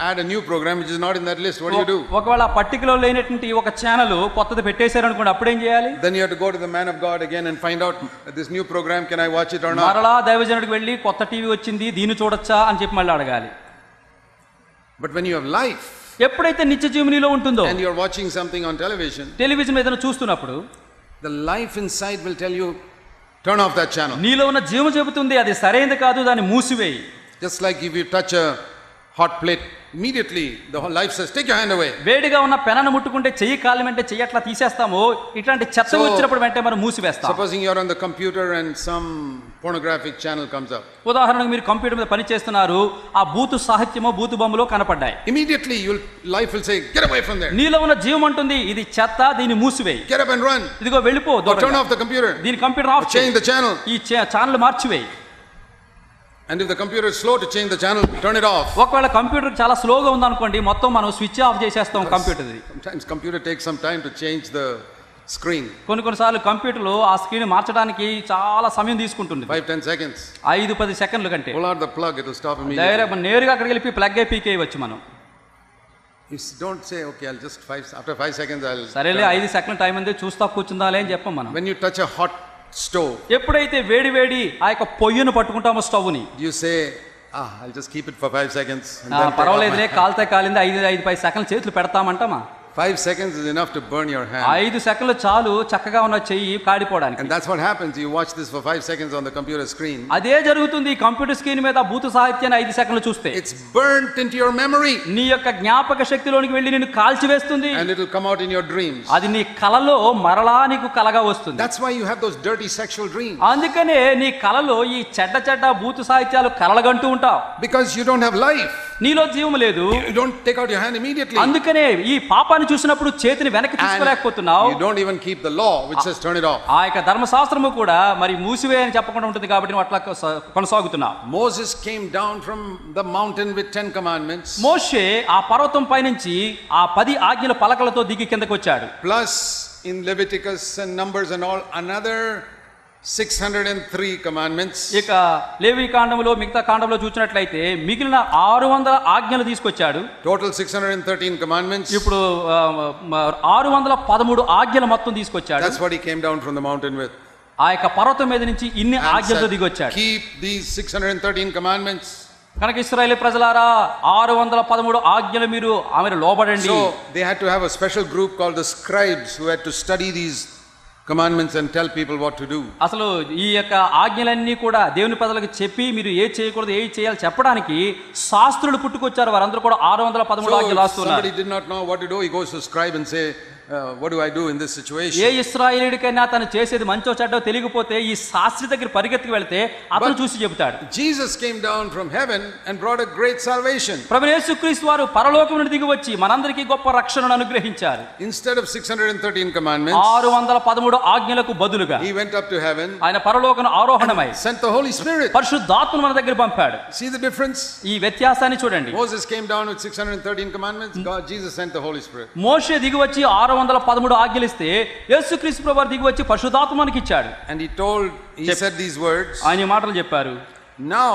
Speaker 1: add a new program which is not in that list. What do you do?
Speaker 2: ఒకవేళ ఆ పట్టికలో లేనటువంటి ఒక ఛానల్ కొత్తది పెట్టేశారు అనుకోండి, అప్పుడేం చేయాలి?
Speaker 1: Then you have to go to the man of God again and find out this new program, can I watch it or not?
Speaker 2: మరలా దైవజనుడికి వెళ్ళి కొత్త టీవీ వచ్చింది దీన్ని చూడొచ్చా అని చెప్పి మళ్ళీ అడగాలి.
Speaker 1: But when you have life,
Speaker 2: ఎప్పుడైతే నిత్య జీవనిలో ఉంటుందో,
Speaker 1: and you are watching something on television,
Speaker 2: television మీద చూస్తున్నప్పుడు
Speaker 1: the life inside will tell you, turn off that channel.
Speaker 2: నీలో ఉన్న జీవం చెబుతుంది అది సరైనది కాదు, దాన్ని మూసివేయి.
Speaker 1: Just like if you touch a hot plate, immediately the whole life says, take your hand away.
Speaker 2: వేడిగా ఉన్న పెనాన్ని ముట్టుకుంటే చెయ్యి కాలమంటే చెయ్యి అట్లా తీసేస్తాము. ఇట్లాంటి చెత్త వచ్చినప్పుడు వెంటనే మనం మూసివేస్తాం.
Speaker 1: Supposing you are on the computer and some pornographic channel comes up.
Speaker 2: ఉదాహరణకు మీరు కంప్యూటర్ మీద పని చేస్తున్నారు, ఆ బూతు సాహిత్యమో బూతు బొమ్మలో కనపడ్డాయి.
Speaker 1: Immediately life will say, get away from there.
Speaker 2: నీలో ఉన్న జీవం అంటుంది ఇది చెత్త, దీన్ని మూసివేయి.
Speaker 1: Get up and run.
Speaker 2: ఇదిగో వెళ్ళిపో,
Speaker 1: turn off the computer.
Speaker 2: దీని కంప్యూటర్ ఆఫ్
Speaker 1: చేయి. Change the channel.
Speaker 2: ఈ channel మార్చివేయి.
Speaker 1: And if the computer is slow to change the channel, turn it off.
Speaker 2: ఒకవేళ కంప్యూటర్ చాలా స్లోగా ఉందనుకోండి, మొత్తం మనం స్విచ్ ఆఫ్ చేసేస్తాం కంప్యూటర్ది.
Speaker 1: Sometimes computer takes some time to change the screen.
Speaker 2: కొన్నిసార్లు కంప్యూటర్లో ఆ స్క్రీన్ మార్చడానికి చాలా సమయం తీసుకుంటుంది.
Speaker 1: 5-10 seconds.
Speaker 2: 5-10 సెకండ్ల కంటే.
Speaker 1: Pull out the plug, it will stop immediately.
Speaker 2: Direct నేరుగా అక్కడికి వెళ్ళి ప్లగ్ అయి పీకేయవచ్చు మనం.
Speaker 1: You don't say, okay, I'll just after 5 seconds I'll...
Speaker 2: సరేలే 5 సెకండ్ల టైం ఉంది చూస్తా కూర్చుందాలే అని చెప్పం మనం.
Speaker 1: When you touch a hot stove,
Speaker 2: ఎప్పుడైతే వేడి ఆ యొక్క పొయ్యిను పట్టుకుంటామో స్టవ్ని,
Speaker 1: you say, I'll just keep it for 5 seconds.
Speaker 2: పర్వాలేదులే కాలితే కాలింది 5 సెకండ్లు చేతులు పెడతామంటామా?
Speaker 1: 5 seconds is enough to burn your hand.
Speaker 2: 5 సెకండ్లు చాలు చక్కగా ఉన్న చెయ్యి కాడిపోవడానికి.
Speaker 1: And that's what happens. You watch this for 5 seconds on the computer screen.
Speaker 2: అదే జరుగుతుంది కంప్యూటర్ స్క్రీన్ మీద భూత సాహిత్యాన్ని 5 సెకండ్లు చూస్తే.
Speaker 1: It's burnt into your memory.
Speaker 2: నీ యొక్క జ్ఞాపక శక్తిలోనికి వెళ్ళి నిన్ను కాల్చివేస్తుంది.
Speaker 1: And it will come out in your dreams.
Speaker 2: అది నీ కలలో మరలా నీకు కలగా వస్తుంది.
Speaker 1: That's why you have those dirty sexual dreams.
Speaker 2: అందుకనే నీ కలలో ఈ చెడ్డ భూత సాహిత్యాలు కలలుగంటూ ఉంటావు.
Speaker 1: Because you don't have life.
Speaker 2: నీలో జీవం లేదు.
Speaker 1: You don't take out your hand immediately.
Speaker 2: అందుకనే ఈ పాపాన్ని చూసినప్పుడు చేతిని వెనక్కి తీసుకోలేకపోతున్నావు.
Speaker 1: You don't even keep the law which says turn it off.
Speaker 2: ఆ యొక్క ధర్మశాస్త్రము కూడా మరి మూసివే అని చెప్పకుండా ఉంటుంది కాబట్టి నువ్వు అట్లా కొనసాగుతున్నావు.
Speaker 1: Moses came down from the mountain with 10 commandments.
Speaker 2: మోషే ఆ పర్వతం పైనుంచి ఆ 10 ఆజ్ఞల పలకలతో దిగి కిందకి వచ్చాడు.
Speaker 1: Plus in Leviticus and Numbers and all another 603 commandments.
Speaker 2: ఇక లేవి కాండములో మిగతా కాండంలో చూసినట్లయితే మిగిలిన 600 ఆజ్ఞలు తీసుకొచ్చాడు.
Speaker 1: Total 613 commandments.
Speaker 2: ఇప్పుడు 613 ఆజ్ఞలు మొత్తం తీసుకొచ్చాడు.
Speaker 1: That's what he came down from the mountain with.
Speaker 2: ఆ యొక్క పర్వతం మీద నుంచి ఇన్ని ఆజ్ఞలతో దిగి వచ్చాడు.
Speaker 1: Keep these 613 commandments.
Speaker 2: కనుక ఇశ్రాయేలు ప్రజలారా 613 ఆజ్ఞలు మీరు ఆమెను లోబడండి.
Speaker 1: So they had to have a special group called the scribes who had to study these commandments and tell people what to do.
Speaker 2: అసలు ఈ యొక్క ఆజ్ఞలన్నీ కూడా దేవుని ప్రజలకు చెప్పి మీరు ఏ చేయకూడదు ఏ చేయాలి చెప్పడానికి శాస్త్రులు పుట్టుకొచ్చారు. వారందరూ కూడా 613 ఆజ్ఞలు రాస్తున్నారు.
Speaker 1: Somebody did not know what to do, he goes to scribe and say, what do I do in this situation?
Speaker 2: ఏ ఇశ్రాయేలుడికైనా తను చేసేది మంచో చెడ్డో తెలియకపోతే ఈ శాస్త్రి దగ్గర పరిగెత్తుకు వెళ్తే అతను చూసి చెబుతాడు.
Speaker 1: Jesus came down from heaven and brought a great salvation.
Speaker 2: ప్రభువు యేసుక్రీస్తు వారు పరలోకం నుండి దిగి వచ్చి మనందరికీ గొప్ప రక్షణను అనుగ్రహించారు.
Speaker 1: Instead of 613 commandments,
Speaker 2: 613 ఆజ్ఞలకు బదులుగా
Speaker 1: he went up to heaven.
Speaker 2: ఆయన పరలోకం ఆరోహణమై
Speaker 1: sent the Holy Spirit.
Speaker 2: పరిశుద్ధాత్మను మన దగ్గర పంపాడు.
Speaker 1: See the difference?
Speaker 2: ఈ వ్యత్యాసాన్ని చూడండి.
Speaker 1: Moses came down with 613 commandments. Jesus sent the Holy Spirit.
Speaker 2: మోషే దిగి వచ్చి 613 ఆజ్ఞలు ఇస్తే యేసుక్రీస్తు ప్రభువు దిగి వచ్చి పరిశుద్ధాత్మనికి ఇచ్చాడు.
Speaker 1: And he said these words.
Speaker 2: ఆయన మాటలు చెప్పారు.
Speaker 1: Now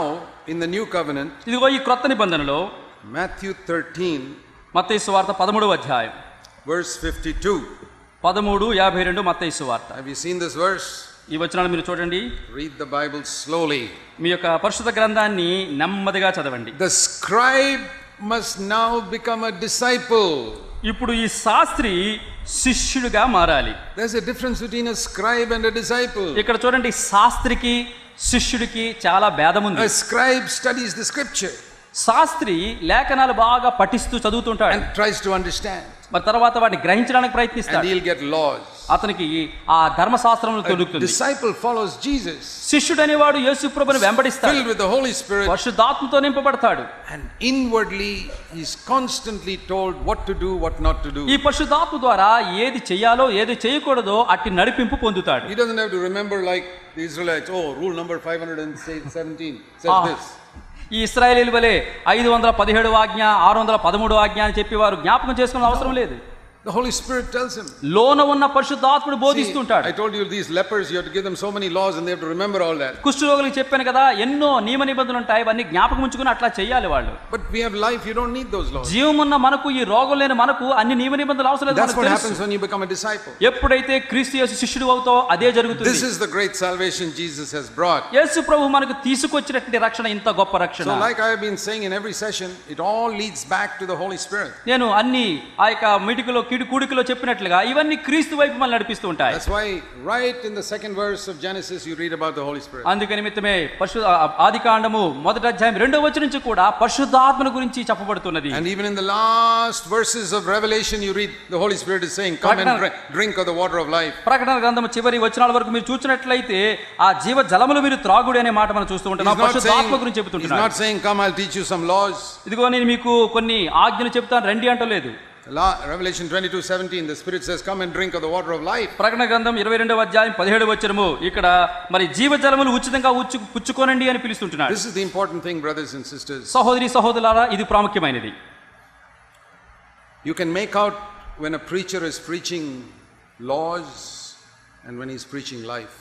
Speaker 1: in the new covenant,
Speaker 2: ఇదిగో ఈ క్రొత్త నిబంధనలో
Speaker 1: Matthew 13
Speaker 2: మత్తయి సువార్త 13వ అధ్యాయం
Speaker 1: verse 52.
Speaker 2: 13:52 మత్తయి సువార్త.
Speaker 1: Have you seen this verse?
Speaker 2: ఈ వచనాలు మీరు చూడండి.
Speaker 1: Read the Bible slowly.
Speaker 2: మీ యొక్క పరిశుద్ధ గ్రంథాన్ని నెమ్మదిగా చదవండి.
Speaker 1: The scribe must now become a disciple.
Speaker 2: ఇప్పుడు ఈ శాస్త్రి శిష్యుడిగా మారాలి.
Speaker 1: There's a difference between a scribe and a disciple.
Speaker 2: ఇక్కడ చూడండి శాస్త్రికి శిష్యుడికి చాలా భేదం ఉంది.
Speaker 1: A scribe studies the scripture.
Speaker 2: Sastry లేఖనాలు బాగా పఠిస్తూ చదువుతుంటాడు.
Speaker 1: And tries to understand.
Speaker 2: మరి తర్వాత వాటిని గ్రహించడానికి ప్రయత్నిస్తాడు.
Speaker 1: And he'll get laws.
Speaker 2: అతనికి ఆ ధర్మశాస్త్రమును దొరుకుతుంది.
Speaker 1: Disciple follows Jesus.
Speaker 2: శిష్యుడు అనేవాడు యేసు ప్రభువుని వెంబడిస్తాడు.
Speaker 1: Filled with the Holy Spirit.
Speaker 2: పరిశుద్ధాత్మతో నింపబడతాడు.
Speaker 1: And inwardly he is constantly told what to do, what not to do.
Speaker 2: ఈ పరిశుద్ధాత్మ ద్వారా ఏది చేయాలో ఏది చేయకూడదో అట్టి నడిపింపు పొందుతాడు.
Speaker 1: He doesn't have to remember like the Israelites. Oh, rule number 517 says this.
Speaker 2: ఈ ఇశ్రాయేలీయుల వలె 517 ఆజ్ఞ 613 ఆజ్ఞ అని చెప్పి వారు జ్ఞాపకం చేసుకునే అవసరం లేదు.
Speaker 1: The Holy Spirit tells him.
Speaker 2: లోన ఉన్న పరిశుద్ధాత్ముడు బోధిస్తుంటాడు.
Speaker 1: I told you these lepers, you have to give them so many laws and they have to remember all that.
Speaker 2: కుష్ఠరోగులకు చెప్పాను కదా ఎన్నో నియమ నిబంధనలు ఉంటాయి అవన్నీ జ్ఞాపకం ఉంచుకుని అట్లా చేయాలి వాళ్ళు.
Speaker 1: But we have life, you don't need those laws.
Speaker 2: జీవం ఉన్న మనకు ఈ రోగం లేని మనకు అన్ని నియమ నిబంధనలు అవసరం లేదు.
Speaker 1: That's what happens when you become a disciple.
Speaker 2: ఎప్పుడైతే క్రీస్తు యేసు శిష్యుడు అవుతావో అదే జరుగుతుంది.
Speaker 1: This is the great salvation Jesus has brought.
Speaker 2: యేసు ప్రభువు మనకు తీసుకొచ్చినటువంటి రక్షణ ఇంత గొప్ప రక్షణ.
Speaker 1: So like I have been saying in every session, it all leads back to the Holy Spirit.
Speaker 2: నేను అన్ని ఆ యొక్క మీటికలో కూడికలో చెప్పినట్లుగా ఇవన్నీ క్రీస్తు వైపు మనల్ని నడిపిస్తూ ఉంటాయి.
Speaker 1: That's why right in the second verse of Genesis you read about the Holy Spirit.
Speaker 2: అందుకని నిమిత్తమే ఆదికాండము మొదటి అధ్యాయం 2వ వచనం నుంచి కూడా పరిశుద్ధాత్మను గురించి చెప్పబడుతున్నది.
Speaker 1: And even in the last verses of Revelation you read the Holy Spirit is saying come and drink of the water of life.
Speaker 2: ప్రకటన గ్రంథము చివరి వచనాల వరకు మీరు చూసినట్లయితే ఆ జీవ జలములు మీరు త్రాగుడి అనే మాట మనం చూస్తూ ఉంటాం. పరిశుద్ధాత్మ గురించి చెబుతుంటున్నాడు.
Speaker 1: He's not saying come I'll teach you some laws.
Speaker 2: ఇదిగో నేను మీకు కొన్ని ఆజ్ఞలు చెప్తాను రండి అంటలేదు.
Speaker 1: Revelation 22:17 the Spirit says come and drink of the water of life.
Speaker 2: ప్రకటన గ్రంథం 22వ అధ్యాయం 17వ వచనము ఇక్కడ మరి జీవ జలములు ఉచితంగా పుచ్చుకోనండి అని పిలుస్తుంటున్నాడు.
Speaker 1: This is the important thing brothers and sisters.
Speaker 2: సహోదరి సహోదరులారా ఇది ప్రాముఖ్యమైనది.
Speaker 1: You can make out when a preacher is preaching laws and when he's preaching life.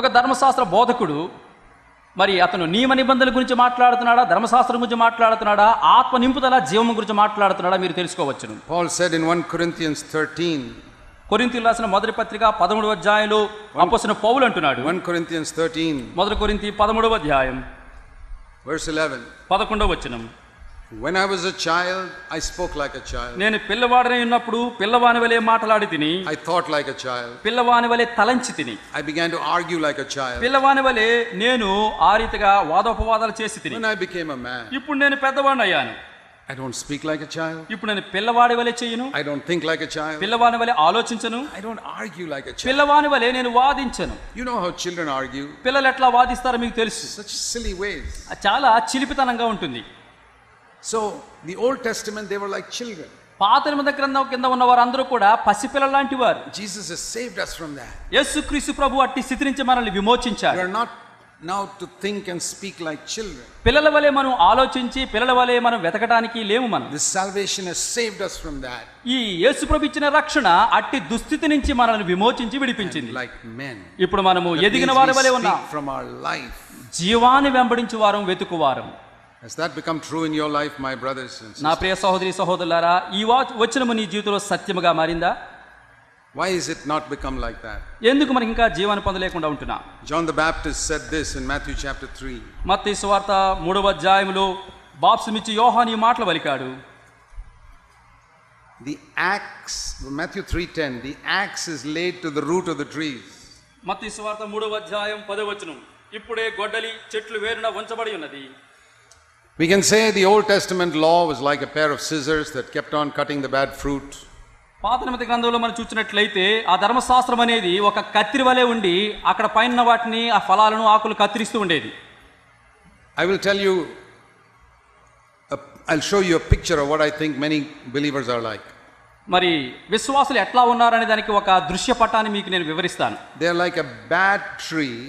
Speaker 2: ఒక ధర్మశాస్త్ర బోధకుడు మరి అతను నియమ నిబంధనల గురించి మాట్లాడుతున్నాడా, ధర్మశాస్త్రం గురించి మాట్లాడుతున్నాడా, ఆత్మ నింపుదల జీవం గురించి మాట్లాడుతున్నాడా మీరు తెలుసుకోవచ్చును.
Speaker 1: Paul said in 1 Corinthians 13,
Speaker 2: కొరింథీయులకు రాసిన మొదటి పత్రిక 13వ అధ్యాయంలో అపోస్తలుడైన పౌలు అంటున్నాడు.
Speaker 1: 1 Corinthians 13,
Speaker 2: మొదటి కొరింథీ 13వ అధ్యాయం
Speaker 1: verse 11.
Speaker 2: 11వ వచనం.
Speaker 1: When I was a child, I spoke like a child.
Speaker 2: నేను పిల్లవాడినై ఉన్నప్పుడు పిల్లవాని వలె మాట్లాడి తిని,
Speaker 1: I thought like a child.
Speaker 2: పిల్లవాని వలె తలంచి తిని,
Speaker 1: I began to argue like a child.
Speaker 2: పిల్లవాని వలె నేను ఆ రీతిగా వాదోపవాదాలు చేసి తిని.
Speaker 1: When I became a man,
Speaker 2: ఇప్పుడు నేను పెద్దవాడిని అయ్యాను.
Speaker 1: I don't speak like a child.
Speaker 2: ఇప్పుడు నేను పిల్లవాడి వలె చెయ్యను,
Speaker 1: I don't think like a child.
Speaker 2: పిల్లవాని వలె ఆలోచించను,
Speaker 1: I don't argue like a child.
Speaker 2: పిల్లవాని వలె నేను వాదించను.
Speaker 1: You know how children argue?
Speaker 2: పిల్లలు ఎట్లా వాదిస్తారో మీకు తెలుసు.
Speaker 1: Such silly ways.
Speaker 2: చాలా చిలిపితనంగా ఉంటుంది.
Speaker 1: So, the Old Testament, they were like children.
Speaker 2: పాత నిబంధన గ్రంథం కింద ఉన్న వారందరూ కూడా పసిపిల్లల లాంటి వారు.
Speaker 1: Jesus has saved us from that.
Speaker 2: యేసుక్రీస్తు ప్రభు అట్టి స్థితి నుంచి మనల్ని
Speaker 1: We
Speaker 2: విమోచించారు.
Speaker 1: are not now to think and speak like children.
Speaker 2: పిల్లల వలె మనం ఆలోచించి పిల్లల వలె మనం వెతకడానికి లేము మనం.
Speaker 1: This salvation has saved us from that.
Speaker 2: ఈ యేసు ప్రభు ఇచ్చిన రక్షణ అట్టి దుస్థితి నుంచి మనల్ని విమోచించి విడిపించింది.
Speaker 1: Like men.
Speaker 2: ఇప్పుడు మనము
Speaker 1: That
Speaker 2: ఎదిగిన
Speaker 1: means
Speaker 2: వారి
Speaker 1: we
Speaker 2: వలె ఉన్నాం.
Speaker 1: speak from our life.
Speaker 2: జీవాన్ని వెంబడించు వారం వెతుకువారం.
Speaker 1: Has that become true in your life, my brothers and
Speaker 2: నా
Speaker 1: sisters?
Speaker 2: ప్రియ సహోదరి సహోదరులారా, ఈ వచనము నీ జీవితంలో సత్యముగా మారిందా?
Speaker 1: Why is it not become like that?
Speaker 2: ఎందుకు మనకి ఇంకా జీవాన్ని పొందలేకుండా ఉంటున్నాం?
Speaker 1: John the Baptist said this in Matthew chapter 3.
Speaker 2: మత్తయి సువార్త 3వ అధ్యాయములో బాప్తిసమిచ్చి యోహాను ఈ మాటలు పలికాడు.
Speaker 1: The axe, Matthew 3:10, the axe is laid to the root of the trees.
Speaker 2: మత్తయి సువార్త 3వ అధ్యాయం 10వ వచనం. ఇప్పుడే గొడ్డలి చెట్లు వేరున ఉంచబడి ఉన్నది.
Speaker 1: We can say the Old Testament law was like a pair of scissors that kept on cutting the bad fruit.
Speaker 2: పాత నిబంధన గ్రంథంలో మనం చూసినట్లయితే ఆ ధర్మశాస్త్రం అనేది ఒక కత్తిరి వలె ఉండి అక్కడ పైన వాటిని ఆ ఫలాలను ఆకులు కత్తిరిస్తూ ఉండేది.
Speaker 1: I will tell you, I'll show you a picture of what I think many believers are like.
Speaker 2: మరి విశ్వాసులు ఎట్లా ఉన్నారనే దానికి ఒక దృశ్యపటాన్ని మీకు నేను వివరిస్తాను.
Speaker 1: They are like a bad tree,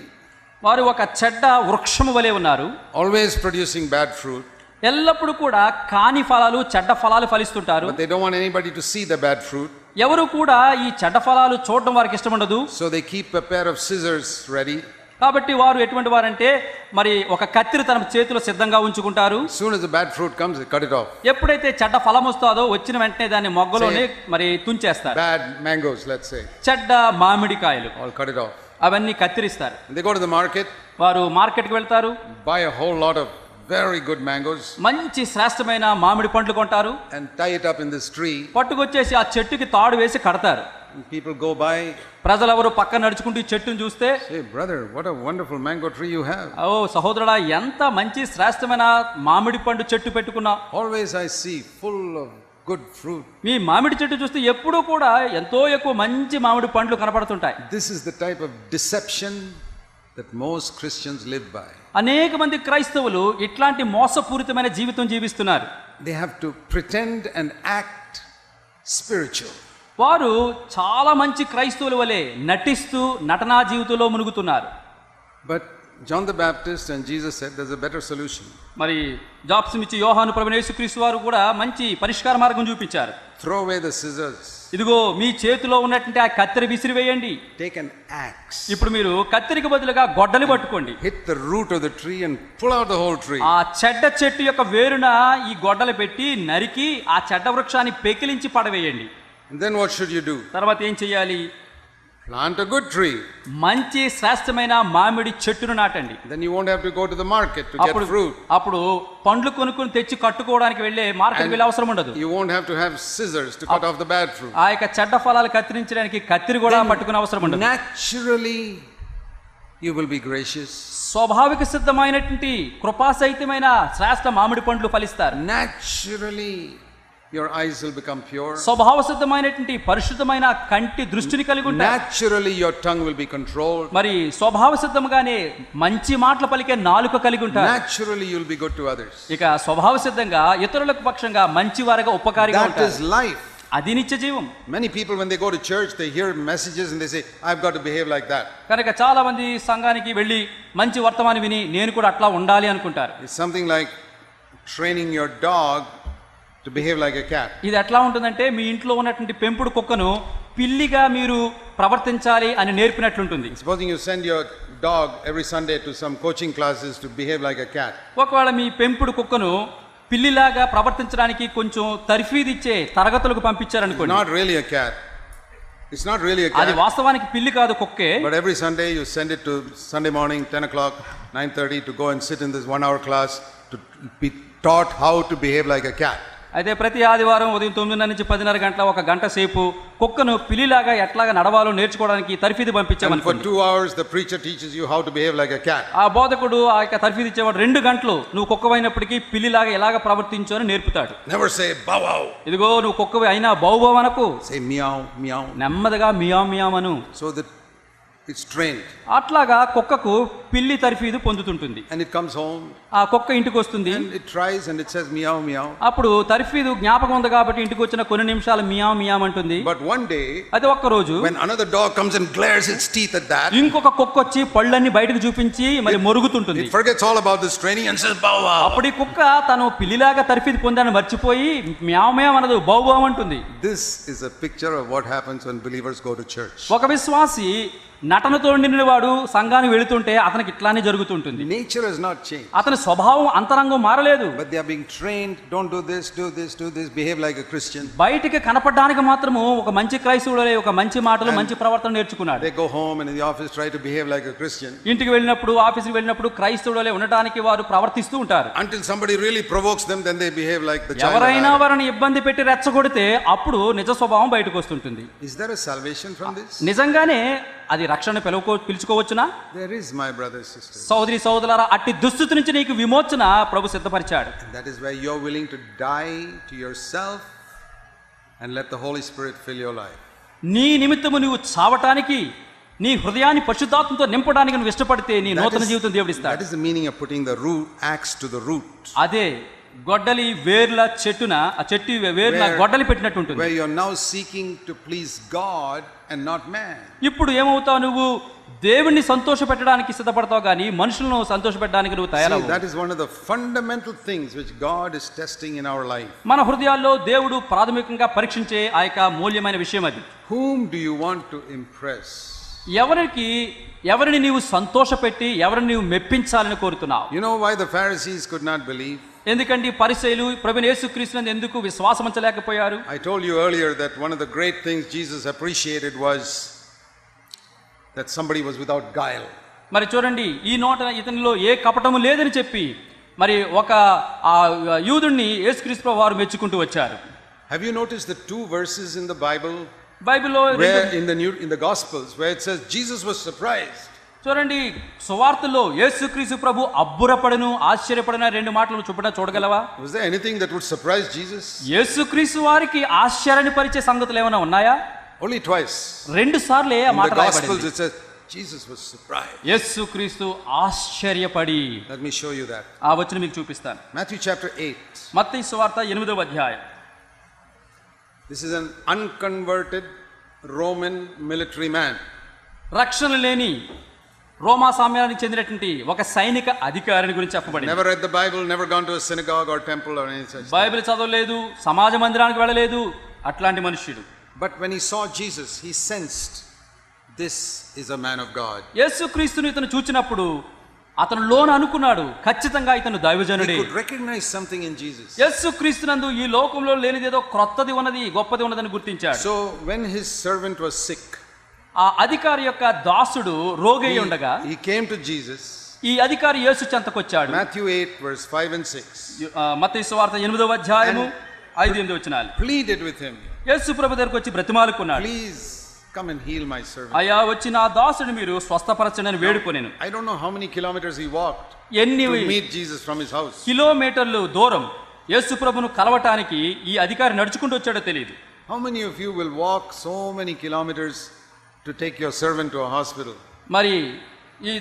Speaker 2: వారు ఒక చెడ్డ వృక్షము వలె ఉన్నారు,
Speaker 1: always producing bad fruit,
Speaker 2: ఎల్లప్పుడూ కూడా కాని ఫలాలు చెడ్డ ఫలాలు ఫలిస్తుంటారు.
Speaker 1: but they don't want anybody to see the bad fruit.
Speaker 2: ఎవరు కూడా ఈ చెడ్డ ఫలాలు చూడడం వారికి ఇష్టం ఉండదు.
Speaker 1: So they keep a pair of scissors ready.
Speaker 2: కాబట్టి వారు ఎటువంటి వారంటే మరి ఒక కత్తిరి తన చేతిలో సిద్ధంగా ఉంచుకుంటారు.
Speaker 1: As soon as the bad fruit comes, they cut it off.
Speaker 2: ఎప్పుడైతే చెడ్డ ఫలం వస్తుందో వచ్చిన వెంటనే దాన్ని మొగ్గలోనే మరి తుంచేస్తారు.
Speaker 1: Bad mangoes, let's say,
Speaker 2: చెడ్డ మామిడికాయలు
Speaker 1: I'll cut it off.
Speaker 2: అవన్నీ కత్తిరిస్తారు.
Speaker 1: And they go to the market,
Speaker 2: వారు మార్కెట్కి వెళ్తారు,
Speaker 1: buy a whole lot of very good mangoes,
Speaker 2: మంచి శ్రేష్టమైన మామిడి పండ్లు కొంటారు,
Speaker 1: and tie it up in this tree.
Speaker 2: పట్టుకొచ్చేసి ఆ చెట్టుకి తాడు వేసి కడతారు.
Speaker 1: And people go by,
Speaker 2: ప్రజలెవరు పక్కన నడుచుకుంటూ ఈ చెట్టును చూస్తే,
Speaker 1: say, brother, what a wonderful mango tree you have.
Speaker 2: ఓ సహోదరుడా, ఎంత మంచి శ్రేష్టమైన మామిడి పండు చెట్టు పెట్టుకున్నా.
Speaker 1: Always I see full of good fruit.
Speaker 2: మీ మామిడి చెట్టు చూస్తే ఎప్పుడూ కూడా ఎంతో ఎక్కువ మంచి మామిడి పండ్లు కనపడుతుంటాయి.
Speaker 1: This is the type of deception that most Christians live by.
Speaker 2: అనేక మంది క్రైస్తవులు ఇట్లాంటి మోసపూరితమైన జీవితం జీవిస్తున్నారు.
Speaker 1: They have to pretend and act spiritual.
Speaker 2: వారు చాలా మంచి క్రైస్తవుల వలె నటిస్తూ నటనా జీవితంలో మునుగుతున్నారు.
Speaker 1: But John the Baptist and Jesus said there's a better solution.
Speaker 2: మరి బాప్తిసమిచ్చి యోహాను ప్రభువైన యేసుక్రీస్తు వారు కూడా మంచి పరిష్కార మార్గం చూపించారు.
Speaker 1: Throw away the scissors.
Speaker 2: ఇదిగో మీ చేతిలో ఉన్నటువంటి ఆ కత్తెర విసిరివేయండి.
Speaker 1: Take an axe.
Speaker 2: ఇప్పుడు మీరు కత్తెరికి బదులుగా గొడ్డలి పట్టుకోండి.
Speaker 1: Hit the root of the tree and pull out the whole tree.
Speaker 2: ఆ చెడ్డ చెట్టు యొక్క వేరున ఈ గొడ్డలి పెట్టి నరికి ఆ చెడ్డ వృక్షాన్ని పెకిలించి పడవేయండి.
Speaker 1: And then what should you do?
Speaker 2: తర్వాత ఏం చేయాలి?
Speaker 1: Plant a good tree.
Speaker 2: మంచి శ్రేష్టమైన మామిడి చెట్టును నాటండి.
Speaker 1: Then you won't have to go to the market to get fruit.
Speaker 2: అప్పుడు పండ్లు కొనుక్కొని తెచ్చి కట్టుకోవడానికి వెళ్ళే మార్కెట్కి వెళ్ళే అవసరం ఉండదు.
Speaker 1: You won't have to have scissors to cut off the bad fruit.
Speaker 2: ఆ యొక్క చెడ్డ ఫలాలు కత్తిరించడానికి కత్తిరి కూడా పట్టుకునే అవసరం ఉండదు.
Speaker 1: Naturally you will be gracious.
Speaker 2: స్వాభావిక సిద్ధమైనటువంటి కృపాసహితమైన శ్రేష్ట మామిడి పండ్లు ఫలిస్తారు.
Speaker 1: Naturally your eyes will become pure.
Speaker 2: స్వభావ సిద్ధమైనటువంటి పరిశుద్ధమైన కంటి దృష్టిని కలిగి ఉంటారు.
Speaker 1: Naturally your tongue will be controlled.
Speaker 2: మరి స్వభావ సిద్ధంగానే మంచి మాటలు పలికే నాలుక కలిగి ఉంటారు.
Speaker 1: Naturally you will be good to others.
Speaker 2: ఇక స్వభావ సిద్ధంగా ఇతరులకు పక్షంగా మంచి వారిగా ఉపకారిగా
Speaker 1: That
Speaker 2: ఉంటారు.
Speaker 1: is life.
Speaker 2: అది నిత్య జీవం.
Speaker 1: Many people when they go to church they hear messages and they say I've got to behave like that.
Speaker 2: కనుక చాలా మంది సంఘానికి వెళ్ళి మంచి వర్తమానం విని నేను కూడా అట్లా ఉండాలి అనుకుంటారు.
Speaker 1: It's something like training your dog to behave like a cat.
Speaker 2: ఇది ఎట్లా ఉంటుందంటే మీ ఇంట్లో ఉన్నటువంటి పెంపుడు కుక్కను పిల్లిగా మీరు ప్రవర్తించాలి అని నేర్పినట్లుంటుంది.
Speaker 1: Supposing you send your dog every Sunday to some coaching classes to behave like a cat.
Speaker 2: ఒకవేళ మీ పెంపుడు కుక్కను పిల్లిలాగా ప్రవర్తించడానికి కొంచెం తర్ఫీదు ఇచ్చే తరగతులకు పంపించారనుకోండి.
Speaker 1: Not really a cat. It's not really a
Speaker 2: అది
Speaker 1: cat.
Speaker 2: వాస్తవానికి పిల్లి కాదు, కుక్కే.
Speaker 1: But every Sunday you send it to Sunday morning 10 o'clock, 9:30 to go and sit in this 1 hour class to be taught how to behave like a cat.
Speaker 2: అయితే ప్రతి ఆదివారం ఉదయం 9:30 నుంచి 10:30 గంటల ఒక గంట సేపు కుక్కను పిల్లిలాగా ఎట్లాగా నడవాలో నేర్చుకోవడానికి తర్ఫీదు
Speaker 1: And for
Speaker 2: పంపించామనుకోండి.
Speaker 1: 2 hours the preacher teaches you how to behave like a cat.
Speaker 2: ఆ బోధకుడు ఆ యొక్క తర్ఫీదు ఇచ్చేవాడు 2 గంటలు నువ్వు కుక్కవైనప్పటికీ పిల్లిలాగా ఎలాగ ప్రవర్తించు అని నేర్పుతాడు.
Speaker 1: Never say bow wow.
Speaker 2: ఇదిగో నువ్వు కుక్కవి అయినా బౌబవనకు,
Speaker 1: Say meow meow.
Speaker 2: నెమ్మదిగా meow మియావను.
Speaker 1: So that it's trained.
Speaker 2: అట్లాగా కుక్కకు పిల్లి తర్ఫీదు పొందుతుంటుంది.
Speaker 1: And it comes home
Speaker 2: ఆ కుక్క ఇంటికి వస్తుంది,
Speaker 1: and it tries and it says meow meow.
Speaker 2: అప్పుడు తర్ఫీదు జ్ఞాపకం ఉంది కాబట్టి ఇంటికి వచ్చిన కొన్ని నిమిషాలు మియావ్ మియావ్ అంటుంది.
Speaker 1: But one day
Speaker 2: అయితే ఒక్క రోజు
Speaker 1: when another dog comes and glares its teeth at that,
Speaker 2: ఇంకొక కుక్క వచ్చి పళ్ళన్ని బయటకు చూపించి మరి మొరుగుతుంటుంది.
Speaker 1: it forgets all about this training and says bow wow.
Speaker 2: అప్పుడు ఈ కుక్క తను పిల్లిలాగా తర్ఫీదు పొందాలని మర్చిపోయి మ్యావ్ మ్యావ్ అనదు, బౌ బౌ అంటుంది.
Speaker 1: This is a picture of what happens when believers go to church.
Speaker 2: ఒక విశ్వాసి నటనతో నిండిన వాడు సంఘానికి వెళుతుంటే అతనికి ఇట్లానే జరుగుతుంటుంది.
Speaker 1: Nature has not changed,
Speaker 2: అతని స్వభావం అంతరంగం మారలేదు.
Speaker 1: but they are being trained. Don't do this, do this, do this. Behave like a Christian.
Speaker 2: బయటికి కనపడడానికి మాత్రము ఒక మంచి క్రైస్తవుడే ఒక మంచి మాటలు మంచి ప్రవర్తన నేర్చుకున్నాడు.
Speaker 1: They go home and in the office try to behave like a Christian.
Speaker 2: ఇంటికి వెళ్ళినప్పుడు ఆఫీస్కి వెళ్ళినప్పుడు క్రైస్తవుడే ఉండడానికి వారు ప్రవర్తిస్తూ ఉంటారు.
Speaker 1: Until somebody really provokes them, then they behave like the child.
Speaker 2: ఎవరైనా వారిని ఇబ్బంది పెట్టి రెచ్చగొడితే అప్పుడు నిజ స్వభావం బయటకు వస్తుంటుంది.
Speaker 1: Is there a salvation from this?
Speaker 2: నిజంగానే అది రక్షణ పిలుచుకోవచ్చునా?
Speaker 1: There is, my brothers and sisters.
Speaker 2: సోదరి సోదరులారా, అట్టి దుస్థితి నుంచి నీకు విమోచన ప్రభు సిద్ధపరిచాడు.
Speaker 1: And that is why you are willing to die to yourself and let the Holy Spirit fill your life.
Speaker 2: నీ నిమిత్తము నువ్వు చావటానికి, నీ హృదయాన్ని పరిశుద్ధాత్మతో నింపడానికి నువ్వు ఇష్టపడితే నీ నూతన జీవితం దేవుడు ఇస్తాడు.
Speaker 1: That is the meaning of putting the axe to the root.
Speaker 2: అదే గొడ్డలి వేర్ల చెట్టున, ఆ చెట్టు వేర్ల గొడ్డలి పెట్టినట్టు ఉంటుంది.
Speaker 1: Where you are now seeking to please God and not man.
Speaker 2: ఇప్పుడు ఏమవుతావు, నువ్వు దేవుణ్ణి సంతోషపెట్టడానికి సిద్ధపడతావు కానీ మనుషులను సంతోషపెట్టడానికి నువ్వు తయారవు.
Speaker 1: That is one of the fundamental things which God is testing in our life.
Speaker 2: మన హృదయాల్లో దేవుడు ప్రాథమికంగా పరీక్షించే ఆ యొక్క మూల్యమైన విషయం అది.
Speaker 1: Whom do you want to impress?
Speaker 2: ఎవరిని నీవు సంతోషపెట్టి ఎవరిని నీవు మెప్పించాలని కోరుతున్నావు?
Speaker 1: You know why the Pharisees could not believe?
Speaker 2: ఎందుకంటే పరిసయ్యులు ప్రభువైన యేసుక్రీస్తునందు ఎందుకు విశ్వాసం ఉంచలేకపోయారు?
Speaker 1: I told you earlier that one of the great things Jesus appreciated was that somebody was without guile.
Speaker 2: మరి చూడండి, ఈ నోట ఇతనిలో ఏ కపటము లేదని చెప్పి మరి ఒక యూదుణ్ణి యేసుక్రీస్తు వారు మెచ్చుకుంటూ వచ్చారు.
Speaker 1: Have you noticed the 2 verses in the Bible?
Speaker 2: బైబిల్లో
Speaker 1: where in the Gospels where it says Jesus was surprised.
Speaker 2: చూడండి, సువార్తల్లో యేసుక్రీస్తు ప్రభు అబ్బురపడను ఆశ్చర్యపడన 2 మాటలు చూడగలవా?
Speaker 1: Was there anything that would surprise Jesus?
Speaker 2: యేసుక్రీస్తు వారికి ఆశ్చర్యాన్ని పరిచే సంగతులు ఏమైనా ఉన్నాయా?
Speaker 1: Only twice.
Speaker 2: 2 సార్లే ఆ మాట
Speaker 1: రాయబడింది. In the Gospels
Speaker 2: రాయబడింది.
Speaker 1: it says Jesus was surprised.
Speaker 2: యేసుక్రీస్తు ఆశ్చర్యపడి.
Speaker 1: Let me show you that.
Speaker 2: ఆ వచనం మీకు చూపిస్తాను.
Speaker 1: Matthew chapter 8.
Speaker 2: మత్తయి సువార్త 8వ అధ్యాయం.
Speaker 1: This is an unconverted Roman military man.
Speaker 2: రక్షణ లేని రోమా సామ్రాజ్యానికి చెందినటువంటి ఒక సైనిక అధికారిని గురించి చెప్పబడింది.
Speaker 1: Never read the Bible, never gone to a synagogue or temple or anything such.
Speaker 2: Bible చదవలేదు, సమాజ మందిరానికి వెళ్ళలేదు, అట్లాంటి మనుష్యుడు.
Speaker 1: But when he saw Jesus, he sensed this is a man of God.
Speaker 2: యేసుక్రీస్తుని ఇతను చూచినప్పుడు అతను లోన అనుకున్నాడు, ఖచ్చితంగా ఇతను దైవజనుడే.
Speaker 1: He could recognize something in Jesus.
Speaker 2: యేసుక్రీస్తునందు ఈ లోకంలో లేనిదేదో క్రొత్తది ఉన్నది, గొప్పది ఉన్నదని గుర్తించాడు.
Speaker 1: So when his servant was sick,
Speaker 2: ఆ అధికారి యొక్క దాసుడు రోగి ఉండగా
Speaker 1: he came to Jesus.
Speaker 2: ఈ అధికారి యేసు చెంతకొచ్చాడు.
Speaker 1: Matthew 8 verse 5 and 6.
Speaker 2: మత్తయి సువార్త 8వ అధ్యాయము 5-8 వచనాలు.
Speaker 1: Pleaded with him.
Speaker 2: యేసు ప్రభు దగ్గరికి వచ్చి బ్రతిమాలుకున్నాడు.
Speaker 1: Please come and heal my servant.
Speaker 2: అయ్యా, వచ్చి నా దాసుని మీరు స్వస్థపరచండి అని వేడుకొనెను.
Speaker 1: I don't know how many kilometers he walked
Speaker 2: ఎన్ని
Speaker 1: to meet Jesus from his house.
Speaker 2: కిలోమీటర్లు దూరం యేసు ప్రభును కలవటానికి ఈ అధికారి నడుచుకుంటూ వచ్చాడో తెలియదు.
Speaker 1: How many of you will walk so many kilometers to take your servant to a hospital?
Speaker 2: మరి ఈ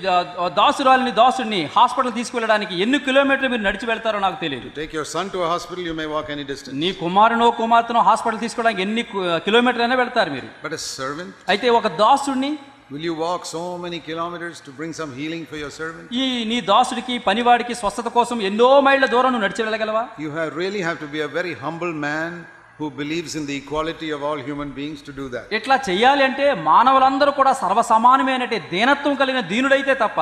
Speaker 2: దాసుడిని హాస్పిటల్ తీసుకువెళ్ళడానికి ఎన్ని కిలోమీటర్లు మీరు నడిచి వెళ్తారో నాకు తెలియదు.
Speaker 1: To take your son to a hospital, you may walk any distance.
Speaker 2: నీ కుమార్తెనో హాస్పిటల్ తీసుకోవడానికి ఎన్ని కిలోమీటర్లు అయినా వెళ్తారు మీరు.
Speaker 1: But a servant?
Speaker 2: అయితే ఒక దాసుడిని
Speaker 1: will you walk so many kilometers to bring some healing for your servant?
Speaker 2: ఈ నీ దాసుడికి పనివాడికి స్వస్థత కోసం ఎన్నో మైళ్ళ దూరం నువ్వు నడిచి వెళ్ళగలవా?
Speaker 1: You really have to be a very humble man who believes in the equality of all human beings to do that.
Speaker 2: ఇట్లా చేయాలి అంటే మానవులందరూ కూడా సర్వసమానమైనటువంటి దీనత్వం కలిగిన దీనుడైతే తప్ప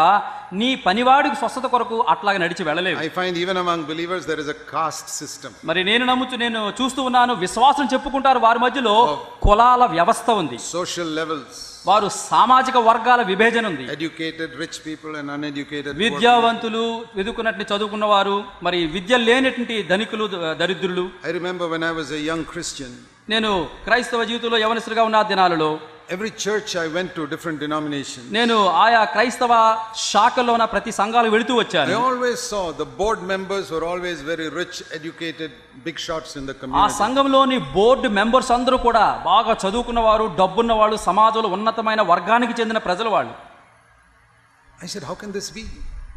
Speaker 2: నీ పనివాడికి స్వస్థత కొరకు అట్లాగే నడిచి వెళ్ళలేవు.
Speaker 1: I find even among believers there is a caste system.
Speaker 2: మరి నేను చూస్తూ ఉన్నాను, విశ్వాసం చెప్పుకుంటారు, వారి మధ్యలో కులాల వ్యవస్థ ఉంది,
Speaker 1: social levels,
Speaker 2: వారు సామాజిక వర్గాల విభజన ఉంది.
Speaker 1: educated rich people and uneducated poor
Speaker 2: విద్యావంతులు, వెదుకున్నట్టు చదువుకున్న వారు, మరి విద్య లేనటువంటి ధనికులు, దరిద్రులు.
Speaker 1: I remember when I was a young Christian,
Speaker 2: నేను క్రైస్తవ జీవితంలో యవనస్తుడిగా ఉన్న దినాలలో
Speaker 1: every church I went to, different denominations,
Speaker 2: నేను ఆయా క్రైస్తవ శాఖల్లో ఉన్న ప్రతి సంఘాలు వెళుతూ వచ్చాను.
Speaker 1: I always saw the board members were always very rich, educated, big shots in the
Speaker 2: ఆ
Speaker 1: community.
Speaker 2: సంఘంలోని బోర్డు మెంబర్స్ అందరూ కూడా బాగా చదువుకున్న వారు, డబ్బున్న వాళ్ళు, సమాజంలో ఉన్నతమైన వర్గానికి చెందిన ప్రజలు వాళ్ళు.
Speaker 1: I said, how can this be?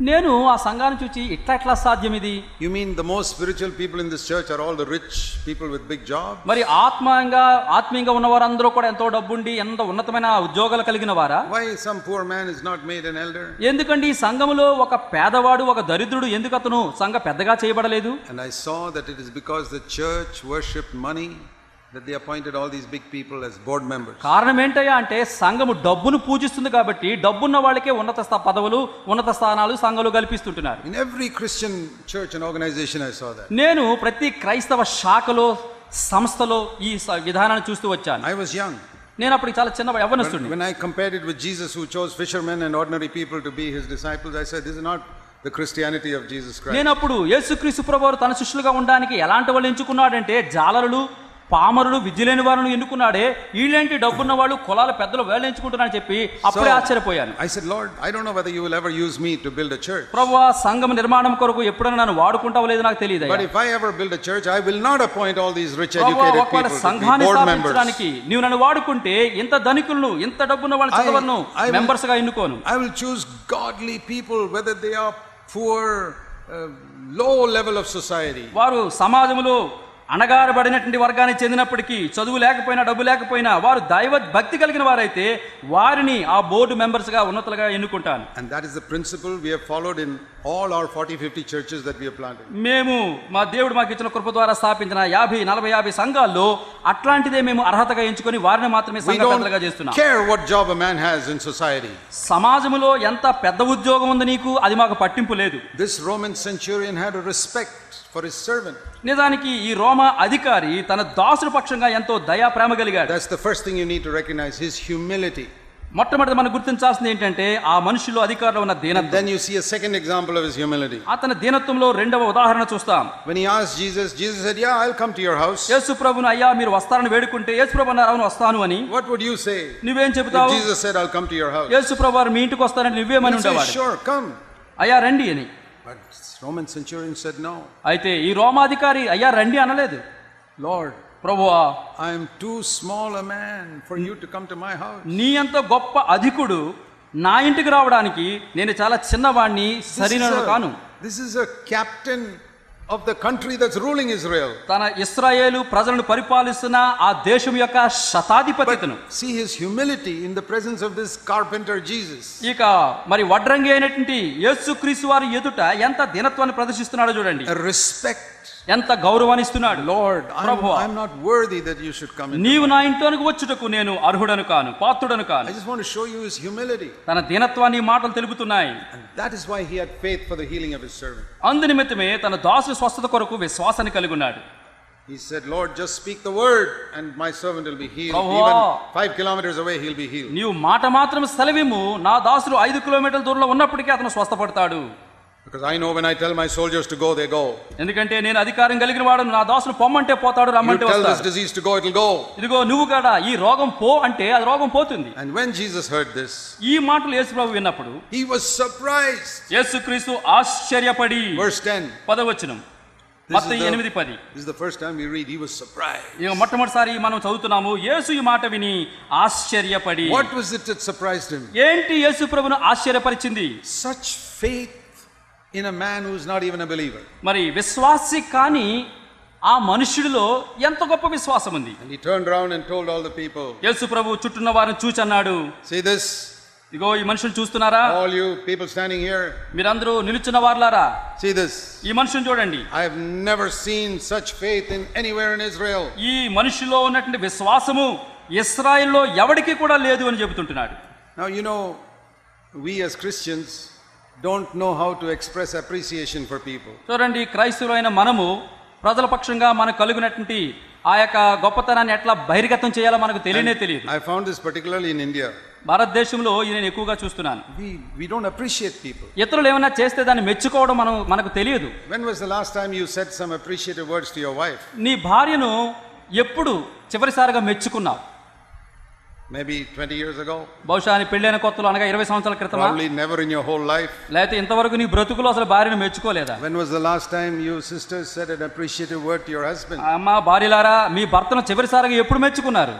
Speaker 2: నేను ఆ సంఘాన్ని చూచి ఎట్లా సాధ్యం ఇది?
Speaker 1: You mean the most spiritual people in this church are all the rich people with big jobs?
Speaker 2: మరి ఆత్మీయంగా ఉన్నవారందరూ కూడా ఎంతో డబ్బుండి ఎంతో ఉన్నతమైన ఉద్యోగాలు కలిగిన వారా?
Speaker 1: Why some poor man is not made an elder?
Speaker 2: ఎందుకండి ఈ సంఘములో ఒక పేదవాడు, ఒక దరిద్రుడు ఎందుకు అతను సంఘ పెద్దగా చేయబడలేదు?
Speaker 1: And I saw that it is because the church worshipped money that they appointed all these big people as board members.
Speaker 2: కారణం ఏంటయ్యా అంటే సంఘము డబ్బును పూజిస్తుంది కాబట్టి డబ్బున్న వాళ్ళకే ఉన్నత పదవులు, ఉన్నత స్థానాలు సంఘంలో కల్పిస్తుంటున్నారు.
Speaker 1: In every Christian church and organization I saw that.
Speaker 2: నేను ప్రతి క్రైస్తవ శాఖలో, సంస్థలో ఈ విధానాన్ని చూస్తూ వచ్చాను.
Speaker 1: I was young.
Speaker 2: నేను అప్పుడు చాలా చిన్న యవ్వనస్తుడిని.
Speaker 1: When I compared it with Jesus who chose fishermen and ordinary people to be his disciples, I said this is not the Christianity of Jesus Christ.
Speaker 2: నేను అప్పుడు యేసుక్రీస్తు ప్రభువు తన శిష్యులుగా ఉండడానికి ఎలాంటి వాళ్ళు ఎంచుకున్నాడంటే జాలరులు, పామరులు, విద్య లేని వారిని ఎన్నుకున్నాడే, వీళ్ళేంటి డబ్బున్న వాళ్ళు, కులాల పెద్దలు వాళ్ళు ఎంచుకుంటున్నారని చెప్పి అప్పుడే ఆశ్చర్యపోయాను.
Speaker 1: I said, Lord, I don't know whether you will ever use me to build a church.
Speaker 2: ప్రభువా, సంఘం నిర్మాణం కొరకు ఎప్పుడైనా నన్ను వాడుకుంటావో లేదో నాకు తెలియదు.
Speaker 1: But if I ever build a church, I will not appoint all these rich educated people to be
Speaker 2: సంఘాన్ని
Speaker 1: board members.
Speaker 2: స్థాపించడానికి నీవు నన్ను వాడుకుంటే ఇంత ధనికులను, ఇంత డబ్బున్న వాళ్ళ చదవను మెంబర్స్ గా ఎన్నుకోను.
Speaker 1: I will choose godly people whether they are poor, low level of society.
Speaker 2: వారు సమాజంలో అణగారబడినటువంటి వర్గానికి చెందినప్పటికీ, చదువు లేకపోయినా, డబ్బు లేకపోయినా, వారు దైవ భక్తి కలిగిన వారైతే వారిని ఆ బోర్డు మెంబర్స్ గా ఉన్నతులుగా ఎన్నుకుంటాను.
Speaker 1: And that is the principle we have followed in all our 40-50 churches that we have planted.
Speaker 2: మేము మా దేవుడు మాకు ఇచ్చిన కృప ద్వారా స్థాపించిన 50-40 సంఘాల్లో అట్లాంటిదే మేము అర్హతగా ఎంచుకొని వారిని మాత్రమే సంఘ పెద్దలుగా చేస్తున్నాం.
Speaker 1: We don't care what job a man has in society.
Speaker 2: సమాజంలో ఎంత పెద్ద ఉద్యోగం ఉంది నీకు, అది మాకు పట్టింపు లేదు.
Speaker 1: This Roman centurion had a respect for his servant.
Speaker 2: నిజానికి ఈ రోమా అధికారి తన దాసుడి పక్షంగా ఎంతో దయా ప్రేమ కలిగాడు.
Speaker 1: That's the first thing you need to recognize, his humility.
Speaker 2: మొట్టమొదటి మనం గుర్తించాల్సింది ఏంటంటే ఆ మనుషుల్లో అధికారంలో ఉన్న దీనత్వం.
Speaker 1: Then you see a second example of his humility.
Speaker 2: అతని దీనత్వంలో రెండవ ఉదాహరణ చూస్తాం.
Speaker 1: When he asked Jesus said, "Yeah, I'll come to your house."
Speaker 2: యేసు ప్రభువును, అయ్యా మీరు వస్తారని వేడుకుంటే యేసు ప్రభువు అన్నారు, అవును వస్తాను అని.
Speaker 1: What would you say?
Speaker 2: నువ్వేం చెబుతావు?
Speaker 1: Jesus said, "I'll come to your house."
Speaker 2: యేసు ప్రభువు మీ ఇంటికి వస్తారని నువ్వేమని ఉండేవాడు?
Speaker 1: Sure, come.
Speaker 2: అయ్యా రండి అని.
Speaker 1: But Roman centurion said no.
Speaker 2: అయితే ఈ రోమాధికారి అయ్యా రండి అనలేదు.
Speaker 1: Lord,
Speaker 2: ప్రభువా,
Speaker 1: I am too small a man for you to come to my house.
Speaker 2: నీ అంత గొప్ప అధికుడు నా ఇంటికి రావడానికి నేను చాలా చిన్నవాణ్ణి, సరైనవాడు కాను.
Speaker 1: This is a captain of the country that's ruling Israel.
Speaker 2: తన ఇశ్రాయేలు ప్రజలను పరిపాలిస్తున్న ఆ దేశం యొక్క శతాధిపతిను.
Speaker 1: See his humility in the presence of this carpenter Jesus.
Speaker 2: ఇక మరి వడ్రంగి అయినటువంటి యేసుక్రీస్తు వారి ఎదుట ఎంత దీనత్వాన్ని ప్రదర్శిస్తున్నాడో చూడండి.
Speaker 1: A respect.
Speaker 2: ఎంత గౌరవాన్ని ఇస్తున్నాడు.
Speaker 1: Lord, I'm not worthy that you should come in.
Speaker 2: నీవు నా ఇంట్లోనికి వచ్చుటకు నేను అర్హుడను కాను, పాత్రుడను కాను.
Speaker 1: I just want to show you his humility.
Speaker 2: తన దీనత్వాన్ని మాటలు తెలుపుతున్నాయి.
Speaker 1: And that is why he had faith for the healing of his servant.
Speaker 2: అందునిమిత్తమే తన దాసుని స్వస్థత కొరకు విశ్వాసాన్ని కలిగి ఉన్నాడు.
Speaker 1: He said, Lord, just speak the word and my servant will be healed. Even 5 kilometers away he'll be healed.
Speaker 2: నీవు మాట మాత్రం సెలవిము, నా దాసుడు 5 కిలోమీటర్ల దూరంలో ఉన్నప్పటికీ అతను స్వస్థపడతాడు.
Speaker 1: Because I know when I tell my soldiers to go, they go.
Speaker 2: ఎందుకంటే నేను అధికారం కలిగిన వాడను, నా దాసుడు పొమ్మంటే పోతాడు, రమ్మంటే వస్తాడు.
Speaker 1: You tell this disease to go, it will go.
Speaker 2: ఇదిగో నువ్వు కూడా ఈ రోగం పో అంటే అది రోగం పోతుంది.
Speaker 1: And when Jesus heard this,
Speaker 2: ఈ మాటలు యేసు ప్రభువు విన్నప్పుడు
Speaker 1: he was surprised.
Speaker 2: యేసుక్రీస్తు ఆశ్చర్యపడి.
Speaker 1: Verse 10.
Speaker 2: 10వ వచనం. మత్తయి 8:10.
Speaker 1: This is the first time we read he was surprised.
Speaker 2: ఇక మొట్టమొదటిసారి మనం చదువుతున్నాము, యేసు ఈ మాట విని ఆశ్చర్యపడి.
Speaker 1: What was it that surprised him?
Speaker 2: ఏంటి యేసు ప్రభువును ఆశ్చర్యపరిచింది?
Speaker 1: Such faith in a man who is not even a believer.
Speaker 2: మరి విశ్వాసి కాని ఆ మనుషుడిలో ఎంత గొప్ప విశ్వాసం ఉంది.
Speaker 1: And he turned around and told all the people.
Speaker 2: యేసు ప్రభువు చుట్టూన్న వారిని చూచి అన్నాడు,
Speaker 1: See this,
Speaker 2: ఇగో ఈ మనుషులు చూస్తున్నారా?
Speaker 1: All you people standing here,
Speaker 2: మీరందరూ నిలుచున్న వారులారా,
Speaker 1: see this.
Speaker 2: ఈ మనుషుని చూడండి.
Speaker 1: I have never seen such faith in anywhere in Israel.
Speaker 2: ఈ మనిషిలో ఉన్నటువంటి విశ్వాసము ఇశ్రాయేలులో ఎవడికి కూడా లేదు అని చెబుతుంటున్నాడు.
Speaker 1: Now you know, we as Christians don't know how to express appreciation for people.
Speaker 2: చూడండి, క్రైస్తవులైన మనము ప్రజల పక్షంగా మనకు కలిగినటువంటి ఆ యొక్క గొప్పతనాన్ని ఎట్లా బహిర్గతం చేయాలో మనకు తెలియదు.
Speaker 1: I found this particularly in India.
Speaker 2: భారతదేశంలో నేను ఎక్కువగా చూస్తున్నాను.
Speaker 1: We don't appreciate people.
Speaker 2: ఇతరులు ఏమైనా చేస్తే దాన్ని మెచ్చుకోవడం మనకు తెలియదు.
Speaker 1: When was the last time you said some appreciative words to your wife?
Speaker 2: నీ భార్యను ఎప్పుడు చివరిసారిగా మెచ్చుకున్నావు?
Speaker 1: Maybe 20 years ago.
Speaker 2: బహుశా నీ పెళ్ళైన కొత్తలో అనగా 20 సంవత్సరాల క్రితమా?
Speaker 1: Probably never in your whole life.
Speaker 2: లేకపోతే ఇంతవరకు నీ బ్రతుకులో అసలు భార్యను మెచ్చుకోలేదా?
Speaker 1: When was the last time you sisters said an appreciative word to your husband?
Speaker 2: అమ్మా భార్యలారా, మీ భర్తను చివరిసారిగా ఎప్పుడు మెచ్చుకున్నారు?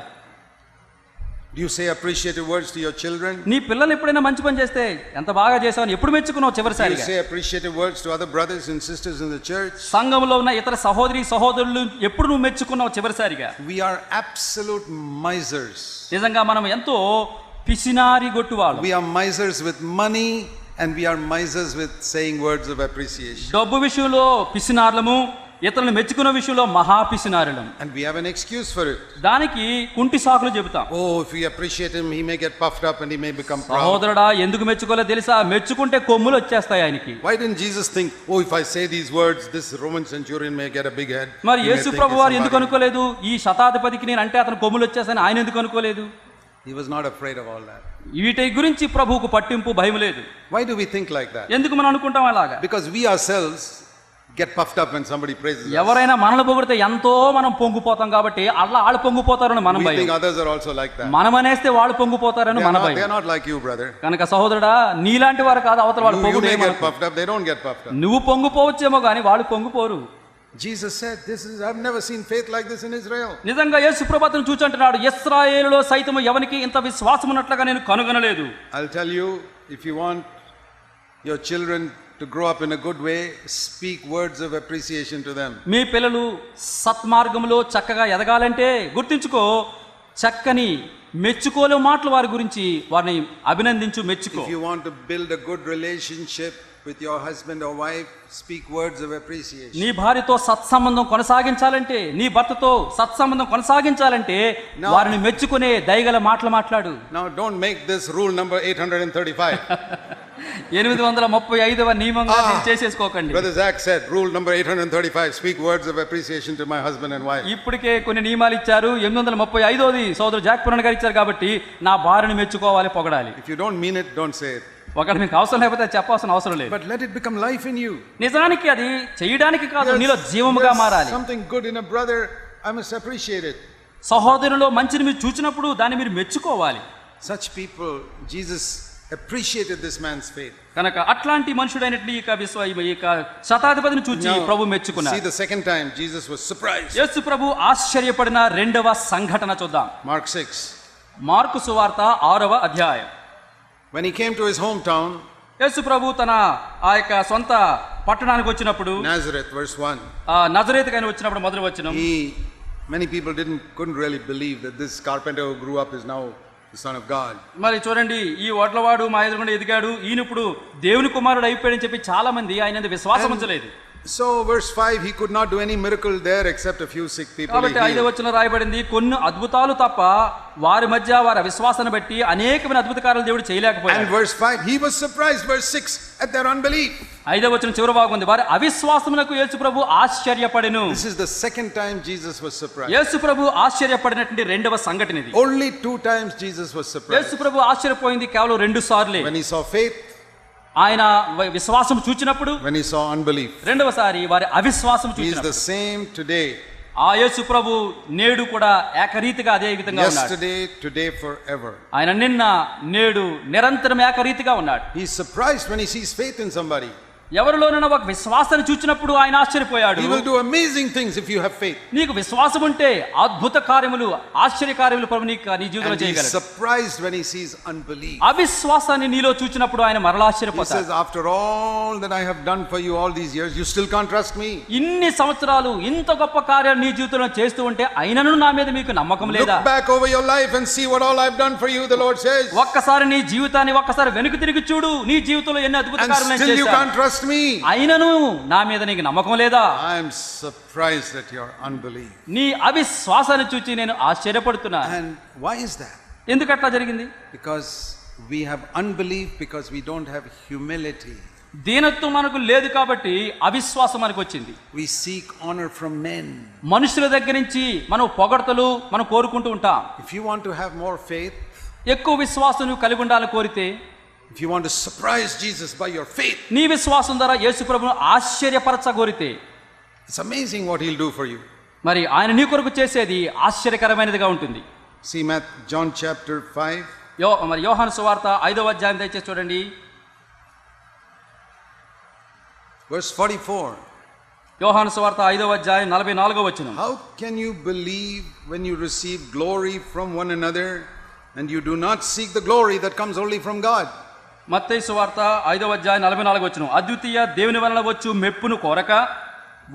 Speaker 1: Do you say appreciative words to your children?
Speaker 2: నీ పిల్లలు ఎప్పుడైనా మంచి పని చేస్తే ఎంత బాగా చేసావని ఎప్పుడు మెచ్చుకున్నావు
Speaker 1: Do you
Speaker 2: చివరిసారిగా?
Speaker 1: say appreciative words to other brothers and sisters in the church?
Speaker 2: సంఘంలో ఉన్న ఇతర సహోదరులు ఎప్పుడు నువ్వు మెచ్చుకున్నావు చివరిసారిగా?
Speaker 1: We are absolute misers.
Speaker 2: నిజంగా మనం ఎంతో పిసినారి గొట్టువాళ్ళు.
Speaker 1: We are misers with money and we are misers with saying words of appreciation.
Speaker 2: డబ్బు విషయంలో పిసినార్లము, ఇతరులను మెచ్చుకున్న విషయంలో మహా పిసినారులం.
Speaker 1: And we have an excuse for it.
Speaker 2: దానికి కుంటి సాకులు చెబుతాం.
Speaker 1: Oh, if we appreciate him, he may get puffed up and he may become proud.
Speaker 2: సహోదరుడా, ఎందుకు మెచ్చుకోలే తెలుసా? మెచ్చుకుంటే కొమ్ములు వచ్చేస్తాయి ఆయనకి.
Speaker 1: Why didn't Jesus think, oh, if I say these words, this Roman centurion may get a big head?
Speaker 2: మరి
Speaker 1: He may
Speaker 2: Yesu
Speaker 1: think
Speaker 2: Prabhu
Speaker 1: he's
Speaker 2: వారు ఎందుకు
Speaker 1: somebody.
Speaker 2: అనుకోలేదు? ఈ శతాధిపతికి నేను అంటే అతను కొమ్ములు వచ్చేస్తాయని ఆయన ఎందుకు అనుకోలేదు?
Speaker 1: He was not afraid of all that.
Speaker 2: వీటి గురించి ప్రభువుకు పట్టింపు భయం లేదు.
Speaker 1: Why do we think like that?
Speaker 2: ఎందుకు మనం అనుకుంటాం అలాగా?
Speaker 1: Because we ourselves get puffed up when somebody praises us.
Speaker 2: ఎవరైనా మనల్ని పొగిడితే ఎంతో మనం పొంగిపోతాం కాబట్టి అలా వాళ్ళు పొంగిపోతారని మనం
Speaker 1: We think
Speaker 2: భయం.
Speaker 1: others are also like that.
Speaker 2: మనం అనేస్తే వాళ్ళు పొంగిపోతారని మన
Speaker 1: They
Speaker 2: భయం.
Speaker 1: are not like you, brother.
Speaker 2: కనుక సహోదరుడా, నీలాంటి వారు కాదు అవతల వాళ్ళు
Speaker 1: You may get
Speaker 2: పొంగిపోతారు.
Speaker 1: puffed up, they don't get puffed up.
Speaker 2: నువ్వు పొంగిపోవచ్చేమో కానీ వాళ్ళు పొంగిపోరు.
Speaker 1: Jesus said, I've never seen faith like this in Israel.
Speaker 2: నిజంగా యేసు ప్రభువును చూచంటున్నాడు, ఇశ్రాయేలులో సైతం ఎవరికి ఇంత విశ్వాసం ఉన్నట్లుగా నేను కనుగొనలేదు.
Speaker 1: I'll tell you, if you want your children to grow up in a good way, speak words of appreciation to them.
Speaker 2: మీ పిల్లలు సత్మార్గంలో చక్కగా ఎదగాలంటే గుర్తించుకో, చక్కని మెచ్చుకోలే మాటలు వారి గురించి వారిని అభినందించు, మెచ్చుకో.
Speaker 1: If you want to build a good relationship with your husband or wife, speak words of appreciation.
Speaker 2: నీ భార్యతో సత్సంబంధం కొనసాగించాలంటే, నీ భర్తతో సత్సంబంధం కొనసాగించాలంటే వారిని మెచ్చుకునే దయగల మాటలు మాట్లాడు.
Speaker 1: Now don't make this rule number 835.
Speaker 2: 835వ నియమంగా మీరు చేసేసుకోకండి.
Speaker 1: Brother Zach said, rule number 835, speak words of appreciation to my husband and wife.
Speaker 2: ఇప్పటికే కొన్ని నియమాలు ఇచ్చారు. 835ది సోదరు జాక్ పురాణ్ గారు ఇచ్చారు కాబట్టి నా భార్యను మెచ్చుకోవాలి, పొగడాలి.
Speaker 1: If you don't mean it, don't say it.
Speaker 2: ఒకటి మీకు అవసరం లేకపోతే చెప్పాల్సిన అవసరం లేదు.
Speaker 1: But let it become life in you.
Speaker 2: నిజానికి అది చేయడానికి కాదు, నీలో జీవముగా మారాలి.
Speaker 1: Something good in a brother, I must appreciate it.
Speaker 2: సహోదరులో మంచిని మీరు చూసినప్పుడు దాన్ని మీరు మెచ్చుకోవాలి.
Speaker 1: Such people, Jesus appreciated this man's faith.
Speaker 2: కనుక అట్లాంటి మనుషుడైనట్లు ఈ శతాధిపతిని చూచి ప్రభు మెచ్చుకున్నారు.
Speaker 1: See, the second time Jesus was surprised.
Speaker 2: యేసు ప్రభు ఆశ్చర్యపడిన రెండవ సంఘటన చూద్దాం.
Speaker 1: Mark 6.
Speaker 2: మార్కు సువార్త 6వ అధ్యాయం.
Speaker 1: When he came to his hometown,
Speaker 2: యేసు ప్రభు తన ఆ యొక్క సొంత పట్టణానికి వచ్చినప్పుడు,
Speaker 1: Nazareth, verse 1.
Speaker 2: నజరేతుకు ఆయన వచ్చినప్పుడు మొదటి వచనం,
Speaker 1: Many people couldn't really believe that this carpenter who grew up is now the son of God.
Speaker 2: మరి చూడండి, ఈ వడ్లవాడు మా ఎదురుగుండా ఎదిగాడు, ఈయన ఇప్పుడు దేవుని కుమారుడు అయిపోయాడని చెప్పి చాలా మంది ఆయన విశ్వాసం ఉంచలేదు.
Speaker 1: So verse 5, he could not do any miracle there except a few sick people.
Speaker 2: కాబట్టి 5వ వచనం రాయబడింది, కొన్ని అద్భుతాలు తప్ప వారి మధ్య వారి విశ్వాసాన్ని బట్టి అనేకమైన అద్భుత కార్యాలు దేవుడు చేయలేకపోయాడు.
Speaker 1: And verse 5, he was surprised, verse 6, at their unbelief.
Speaker 2: 5వ వచనం చివరి భాగం ఉంది, వారి అవిశ్వాసమునకు యేసు ప్రభు ఆశ్చర్యపడెను.
Speaker 1: This is the second time Jesus was surprised.
Speaker 2: యేసు ప్రభు ఆశ్చర్యపడినటువంటి రెండవ సంఘటన ఇది.
Speaker 1: Only 2 times Jesus was surprised.
Speaker 2: యేసు ప్రభు ఆశ్చర్యపోయింది కేవలం 2 సార్లే.
Speaker 1: When he saw faith,
Speaker 2: ఆయన విశ్వాసం చూచినప్పుడు,
Speaker 1: when he saw unbelief.
Speaker 2: రెండవసారి వారి అవిశ్వాసం
Speaker 1: He is
Speaker 2: చూచినప్పుడు.
Speaker 1: the same today.
Speaker 2: ఆ యేసు ప్రభు నేడు కూడా ఏకరీతిగా అదే విధంగా ఉన్నాడు.
Speaker 1: Yesterday, today, forever.
Speaker 2: ఆయన నిన్న నేడు నిరంతరం ఏకరీతిగా ఉన్నాడు.
Speaker 1: He is surprised when he sees faith in somebody.
Speaker 2: ఎవరిలోనైనా ఒక విశ్వాసాన్ని చూచినప్పుడు ఆయన ఆశ్చర్యపోయాడు.
Speaker 1: He will do amazing things if you have faith.
Speaker 2: నీకు విశ్వాసం ఉంటే అద్భుత కార్యములు, ఆశ్చర్య కార్యములు ప్రభు నీ జీవితంలో
Speaker 1: And he is
Speaker 2: చేయగలడు.
Speaker 1: surprised when he sees unbelief.
Speaker 2: అవిశ్వాసాన్ని నీలో చూచినప్పుడు ఆయన మరలా
Speaker 1: He
Speaker 2: ఆశ్చర్యపోతాడు.
Speaker 1: says, after all that I have done for you all these years, you still can't trust me.
Speaker 2: ఇన్ని సంవత్సరాలు ఇంత గొప్ప కార్యాలు నీ జీవితంలో చేస్తూ ఉంటే అయినను నా మీద మీకు నమ్మకం లేదా?
Speaker 1: Look back over your life and see what all I've done for you, the Lord says.
Speaker 2: ఒక్కసారి నీ జీవితాన్ని ఒక్కసారి వెనుక తిరిగి చూడు, నీ జీవితంలో ఎన్ని అద్భుత
Speaker 1: And
Speaker 2: కార్యాలు నేను
Speaker 1: still you
Speaker 2: చేశాను.
Speaker 1: can't trust me.
Speaker 2: అయినను నా మీద నీకు నమ్మకం లేదా?
Speaker 1: I am surprised at your unbelief.
Speaker 2: నీ అవిశ్వాసాన్ని చూచి నేను ఆశ్చర్యపడుతున్నా.
Speaker 1: And why is that?
Speaker 2: ఎందుకు అట్లా జరిగింది?
Speaker 1: Because we have unbelief because we don't have humility.
Speaker 2: దీనత్వం మనకు లేదు కాబట్టి అవిశ్వాసం మనకు వచ్చింది.
Speaker 1: We seek honor from men.
Speaker 2: మనుషుల దగ్గర నుంచి మనం పొగడ్తలు మనం కోరుకుంటూ ఉంటాం.
Speaker 1: If you want to have more faith,
Speaker 2: ఎక్కువ విశ్వాసం నువ్వు కలిగి ఉండాలని కోరితే,
Speaker 1: if you want to surprise Jesus by your faith,
Speaker 2: నీ విశ్వాసం ద్వారా యేసు ప్రభువును ఆశ్చర్యపరచగోరితే,
Speaker 1: it's amazing what he'll do for you.
Speaker 2: మరి ఆయన నీ కొరకు చేసేది ఆశ్చర్యకరమైనదిగా ఉంటుంది.
Speaker 1: See John chapter 5.
Speaker 2: మరి యోహాను సువార్త 5వ అధ్యాయం దయచేసి చూడండి.
Speaker 1: Verse 44.
Speaker 2: యోహాను సువార్త 5వ అధ్యాయం 44వ వచనం.
Speaker 1: How can you believe when you receive glory from one another and you do not seek the glory that comes only from God?
Speaker 2: మత్తయి సువార్త 5వ అధ్యాయం 44వ వచనం. అద్వితీయ దేవుని వలన వచ్చు మెప్పును కోరక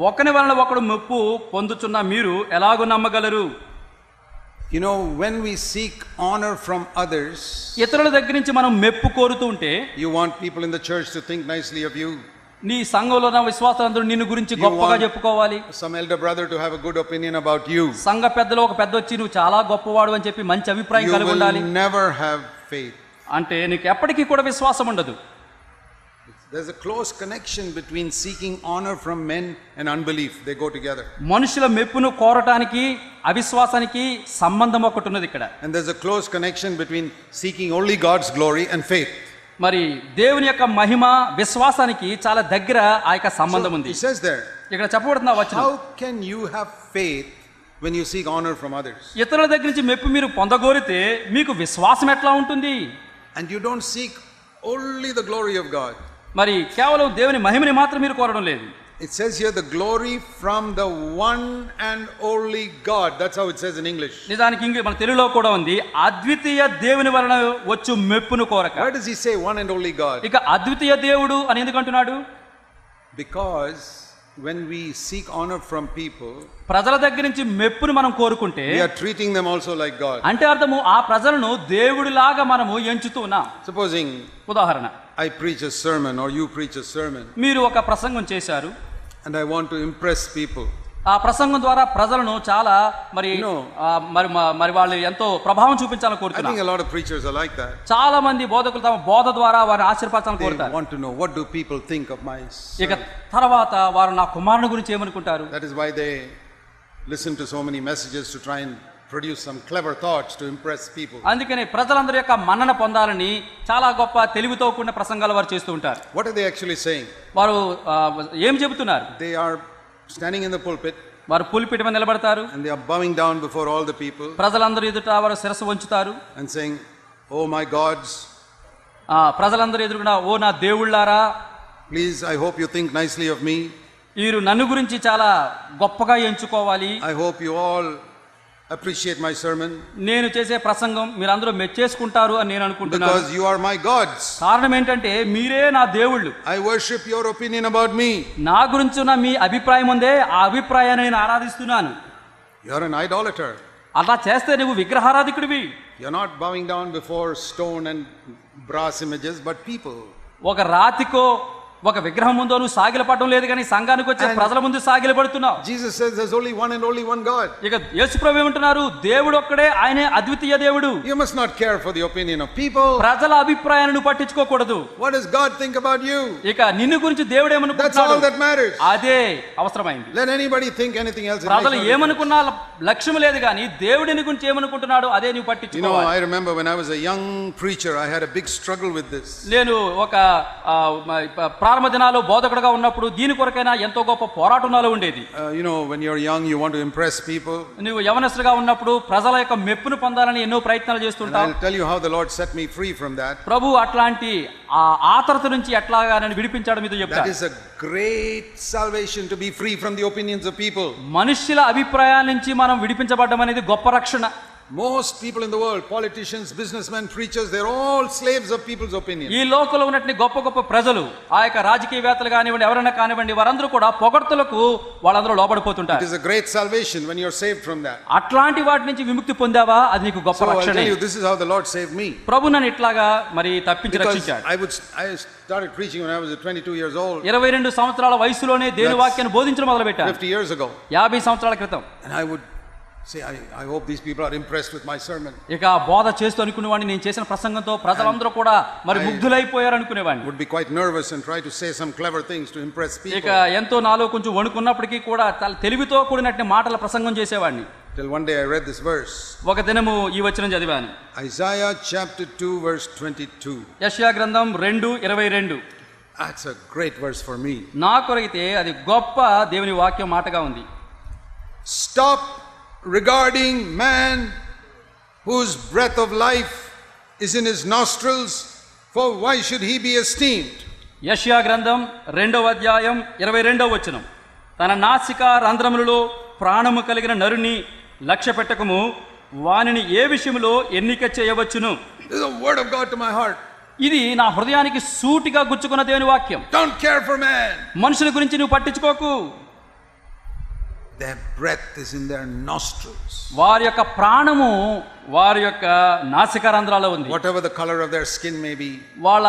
Speaker 2: ఒకని వలన ఒకడు మెప్పు పొందుచున్న మీరు ఎలాగూ నమ్మగలరు?
Speaker 1: You know, when we seek honor from others,
Speaker 2: ఇతరుల దగ్గర నుంచి మనం మెప్పు కోరుతూ ఉంటే,
Speaker 1: you want people in the church to think nicely of you.
Speaker 2: నీ సంఘంలో ఉన్న విశ్వాసులందరూ నిన్ను గురించి గొప్పగా చెప్పుకోవాలి.
Speaker 1: Some elder brother to have a good opinion about you.
Speaker 2: సంఘ పెద్దలు ఒక పెద్ద వచ్చి నువ్వు చాలా గొప్పవాడు అని చెప్పి మంచి అభిప్రాయం కలిగి ఉండాలి.
Speaker 1: You will never have faith.
Speaker 2: అంటే నీకు ఎప్పటికీ కూడా విశ్వాసం ఉండదు.
Speaker 1: There's a close connection between seeking honor from men and unbelief. They go together.
Speaker 2: మనుషుల మెప్పును కోరటానికి అవిశ్వాసానికి సంబంధం ఒకటి ఉన్నది ఇక్కడ.
Speaker 1: And there's a close connection between seeking only God's glory and faith.
Speaker 2: మరి దేవుని యొక్క మహిమ విశ్వాసానికి చాలా దగ్గర ఆ యొక్క సంబంధం ఉంది.
Speaker 1: It says there.
Speaker 2: ఇక్కడ చెప్పబడుతున్న వచనం,
Speaker 1: How can you have faith when you seek honor from others?
Speaker 2: ఇతరుల దగ్గర నుంచి మెప్పు మీరు పొందగోరితే మీకు విశ్వాసం ఎట్లా ఉంటుంది?
Speaker 1: And you don't seek only the glory of God.
Speaker 2: మరి కేవలం దేవుని మహిమని మాత్రం మీరు కోరడం లేదు.
Speaker 1: It says here the glory from the one and only God. That's how it says in English.
Speaker 2: నిజానికి మన తెలుగులో కూడా ఉంది, అద్వితీయ దేవుని వలన వచ్చు మెప్పును కోరక.
Speaker 1: Why does he say one and only God?
Speaker 2: ఇక అద్వితీయ దేవుడు అని ఎందుకు అంటున్నాడు?
Speaker 1: Because when we seek honor from people,
Speaker 2: ప్రజల దగ్గర నుంచి మెప్పును మనం కోరుకుంటే
Speaker 1: we are treating them also like God.
Speaker 2: అంటే అర్థము ఆ ప్రజలను దేవుడిలాగా మనము ఎంచుతూ ఉన్నాం.
Speaker 1: Supposing
Speaker 2: ఉదాహరణ,
Speaker 1: I preach a sermon or you preach a sermon
Speaker 2: మీరు ఒక ప్రసంగం చేశారు,
Speaker 1: and I want to impress people.
Speaker 2: ఆ ప్రసంగం ద్వారా ప్రజలను చాలా మరి మరి వాళ్ళు ఎంతో ప్రభావం చూపించాలని
Speaker 1: I
Speaker 2: కోరుతున్నారు.
Speaker 1: think a lot of preachers are like that.
Speaker 2: చాలా మంది బోధకులు తమ బోధ ద్వారా వారిని ఆశీర్వదించాలని
Speaker 1: They
Speaker 2: కోరుతారు.
Speaker 1: want to know what do people think of my
Speaker 2: ఇక
Speaker 1: sermon.
Speaker 2: తర్వాత వారు నా కుమారుని గురించి ఏమనుకుంటారు?
Speaker 1: That is why they listen to so many messages to try and produce some clever thoughts to impress people.
Speaker 2: అందుకని ప్రజలందరి యొక్క మన్నన పొందాలని చాలా గొప్ప తెలివితో కూడిన ప్రసంగాలు వారు చేస్తూ ఉంటారు.
Speaker 1: What are they actually saying?
Speaker 2: వారు ఏం చెబుతున్నారు?
Speaker 1: They are standing in the pulpit
Speaker 2: వారు పులిపిట మీద నిలబడతారు,
Speaker 1: and they are bowing down before all the people
Speaker 2: ప్రజలందరూ ఎదుట వారు శిరస్సు వంచుతారు
Speaker 1: and saying, "Oh my gods,
Speaker 2: ప్రజలందరూ ఎదురుగా ఓ నా దేవుళ్ళారా,
Speaker 1: please, I hope you think nicely of me.
Speaker 2: వీరు నన్ను గురించి చాలా గొప్పగా ఎంచుకోవాలి.
Speaker 1: I hope you all appreciate my sermon
Speaker 2: నేను చేసే ప్రసంగం మీరందరూ మెచ్చేసుకుంటారు అని నేను అనుకుంటున్నాను.
Speaker 1: because you are my gods.
Speaker 2: కారణం ఏంటంటే మీరే నా దేవుళ్ళు.
Speaker 1: I worship your opinion about me.
Speaker 2: నా గురించి ఉన్న మీ అభిప్రాయం ఉందే, ఆ అభిప్రాయాన్ని నేను ఆరాధిస్తున్నాను.
Speaker 1: You are an idolater.
Speaker 2: అలా చేస్తే నువ్వు విగ్రహారాధికుడివి.
Speaker 1: You are not bowing down before stone and brass images, but people.
Speaker 2: ఒక రాతికో ఒక విగ్రహం ముందో నువ్వు సాగిలపడడం లేదు, కానీ సంఘానికి వచ్చే ప్రజల ముందు సాగిలపడుతున్నావు.
Speaker 1: Jesus says there's only one and only one God.
Speaker 2: ఇక యేసుప్రభు ఏమంటున్నారు? దేవుడు ఒక్కడే, ఆయనే అద్వితీయ దేవుడు.
Speaker 1: You must not care for the opinion of people.
Speaker 2: ప్రజల అభిప్రాయాన్ని నువ్వు పట్టించుకోకూడదు.
Speaker 1: What does God think about you?
Speaker 2: ఇక నిన్ను గురించి దేవుడు
Speaker 1: That's
Speaker 2: ఏమనుకుంటున్నాడు,
Speaker 1: all that matters.
Speaker 2: అదే అవసరమైంది.
Speaker 1: Let anybody think anything else.
Speaker 2: ప్రజలు ఏమనుకున్నా లక్ష్యం లేదు, కానీ దేవుడిని గురించి ఏమనుకుంటున్నాడు అదే నువ్వు పట్టించుకోవాలి.
Speaker 1: I remember when I was a young preacher, I had a big struggle with this.
Speaker 2: నేను ఒక ప్రారంభ దినాల్లో బోధకుడుగా ఉన్నప్పుడు దీని కొరకైనా ఎంతో గొప్ప పోరాటం నాలో ఉండేది.
Speaker 1: When you're young, you want to impress people.
Speaker 2: నువ్వు యవనస్తుడిగా ఉన్నప్పుడు ప్రజల యొక్క మెప్పును పొందాలని ఎన్నో ప్రయత్నాలు చేస్తుంటావు.
Speaker 1: I'll tell you how the Lord set me free from that.
Speaker 2: ప్రభు అట్లాంటి ఆ ఆతరత నుంచి ఎట్లాగా నన్ను విడిపించాడు మీతో చెప్తా.
Speaker 1: That is a great salvation, to be free from the opinions of people.
Speaker 2: మనుష్యుల అభిప్రాయాల నుంచి మనం విడిపించబడడం అనేది గొప్ప రక్షణ.
Speaker 1: Most people in the world, politicians, businessmen, preachers, they're all slaves of people's opinions.
Speaker 2: ఈ లోకంలో ఉన్నటువంటి గొప్ప గొప్ప ప్రజలు, ఆ యొక్క రాజకీయవేత్తలు కానివ్వండి, ఎవరైనా కానివ్వండి, వారందరూ కూడా పొగడ్తలకు వాళ్ళందరూ లోబడిపోతుంటారు.
Speaker 1: It is a great salvation when you're saved from that.
Speaker 2: అట్లాంటి వాటి నుంచి విముక్తి పొందావా, అది నీకు గొప్ప
Speaker 1: So I'll
Speaker 2: రక్షణ.
Speaker 1: tell you, this is how the Lord saved me.
Speaker 2: ప్రభు నన్ను ఇట్లాగా మరి తప్పించి
Speaker 1: Because
Speaker 2: రక్షించాడు.
Speaker 1: I started preaching when I was 22 years old.
Speaker 2: 22 సంవత్సరాల వయసులోనే దేవుని వాక్యాన్ని బోధించడం మొదలుపెట్టాను.
Speaker 1: 50 years ago.
Speaker 2: 50 సంవత్సరాల క్రితం.
Speaker 1: And I would say, I hope these people are impressed with my sermon.
Speaker 2: ఇక బోధ చేస్తూ అనుకునేవాడిని, నేను చేసిన ప్రసంగంతో ప్రజలందరూ కూడా మరి ముగ్ధులైపోయారు అనుకునేవాడిని.
Speaker 1: Would be quite nervous and try to say some clever things to impress people.
Speaker 2: ఇక ఎంతో నాలో కొంచెం వణుకున్నప్పటికీ కూడా తెలివితో కూడినట్టు మాటల ప్రసంగం చేసేవాడిని.
Speaker 1: Till one day I read this verse.
Speaker 2: ఒక దినము ఈ వచనం చదివాను.
Speaker 1: Isaiah chapter 2 verse 22.
Speaker 2: యెషయా గ్రంథం 2:22.
Speaker 1: That's a great verse for me.
Speaker 2: నా కొరకైతే అది గొప్ప దేవుని వాక్యం మాటగా ఉంది.
Speaker 1: Stop regarding man whose breath of life is in his nostrils, for why should he be esteemed?
Speaker 2: యెషయా గ్రంథం 2:22 వచనం. తన నాసిక రంధ్రములలో ప్రాణము కలిగిన నరుని లక్ష్య పెట్టకము, వానిని ఏ విషయంలో ఎన్నిక చేయవచ్చును.
Speaker 1: This is a word of God to my heart.
Speaker 2: ఇది నా హృదయానికి సూటిగా గుచ్చుకున్న దేవుని వాక్యం.
Speaker 1: Don't care for man.
Speaker 2: మనుషుల గురించి నువ్వు పట్టించుకోకు.
Speaker 1: Their breath is in their nostrils.
Speaker 2: వారి యొక్క ప్రాణము వారి యొక్క నాసిక రంధ్రాల్లో ఉంది.
Speaker 1: Whatever the color of their skin may be,
Speaker 2: వాళ్ళ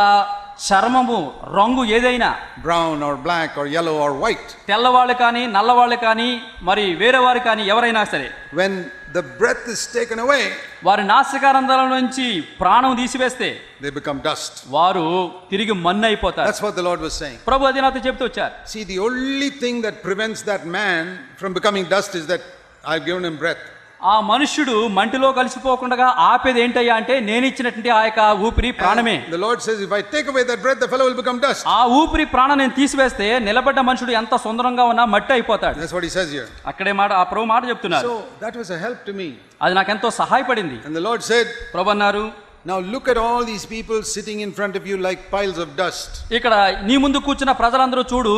Speaker 2: చర్మము రంగు ఏదైనా,
Speaker 1: brown or black or yellow or white,
Speaker 2: తెల్లవాళ్ళు కానీ నల్లవాళ్ళు కానీ మరి వేరే వారు కానీ ఎవరైనా సరే,
Speaker 1: when the breath is taken away,
Speaker 2: వారి నాసిక రంధ్రాల నుంచి ప్రాణం తీసివేస్తే
Speaker 1: they become dust.
Speaker 2: వారు తిరిగి మన్ను అయిపోతారు.
Speaker 1: That's what the Lord was saying.
Speaker 2: ప్రభు అది నాతో చెప్తూ వచ్చారు.
Speaker 1: See, the only thing that prevents that man from becoming dust is that I've given him breath.
Speaker 2: ఆ మనుష్యుడు మంటిలో కలిసిపోకుండా ఆపేది ఏంటయ్యా అంటే నేను ఇచ్చినటువంటి ఆ యొక్క ఊపిరి ప్రాణమే.
Speaker 1: The Lord says, if I take away that breath, the fellow will become dust.
Speaker 2: ఆ ఊపిరి ప్రాణం నేను తీసివేస్తే నిలబడ్డ మనుషుడు ఎంత సుందరంగా ఉన్నా మట్టి అయిపోతాడు.
Speaker 1: That's what he says here.
Speaker 2: అక్కడే మాట ఆ ప్రభు మాట చెప్తున్నారు.
Speaker 1: So that was a help to me.
Speaker 2: అది నాకెంతో సహాయపడింది.
Speaker 1: And the Lord said,
Speaker 2: ప్రభు అన్నారు,
Speaker 1: now look at all these people sitting in front of you like piles of dust.
Speaker 2: ఇక్కడ నీ ముందు కూర్చున్న ప్రజలందరూ చూడు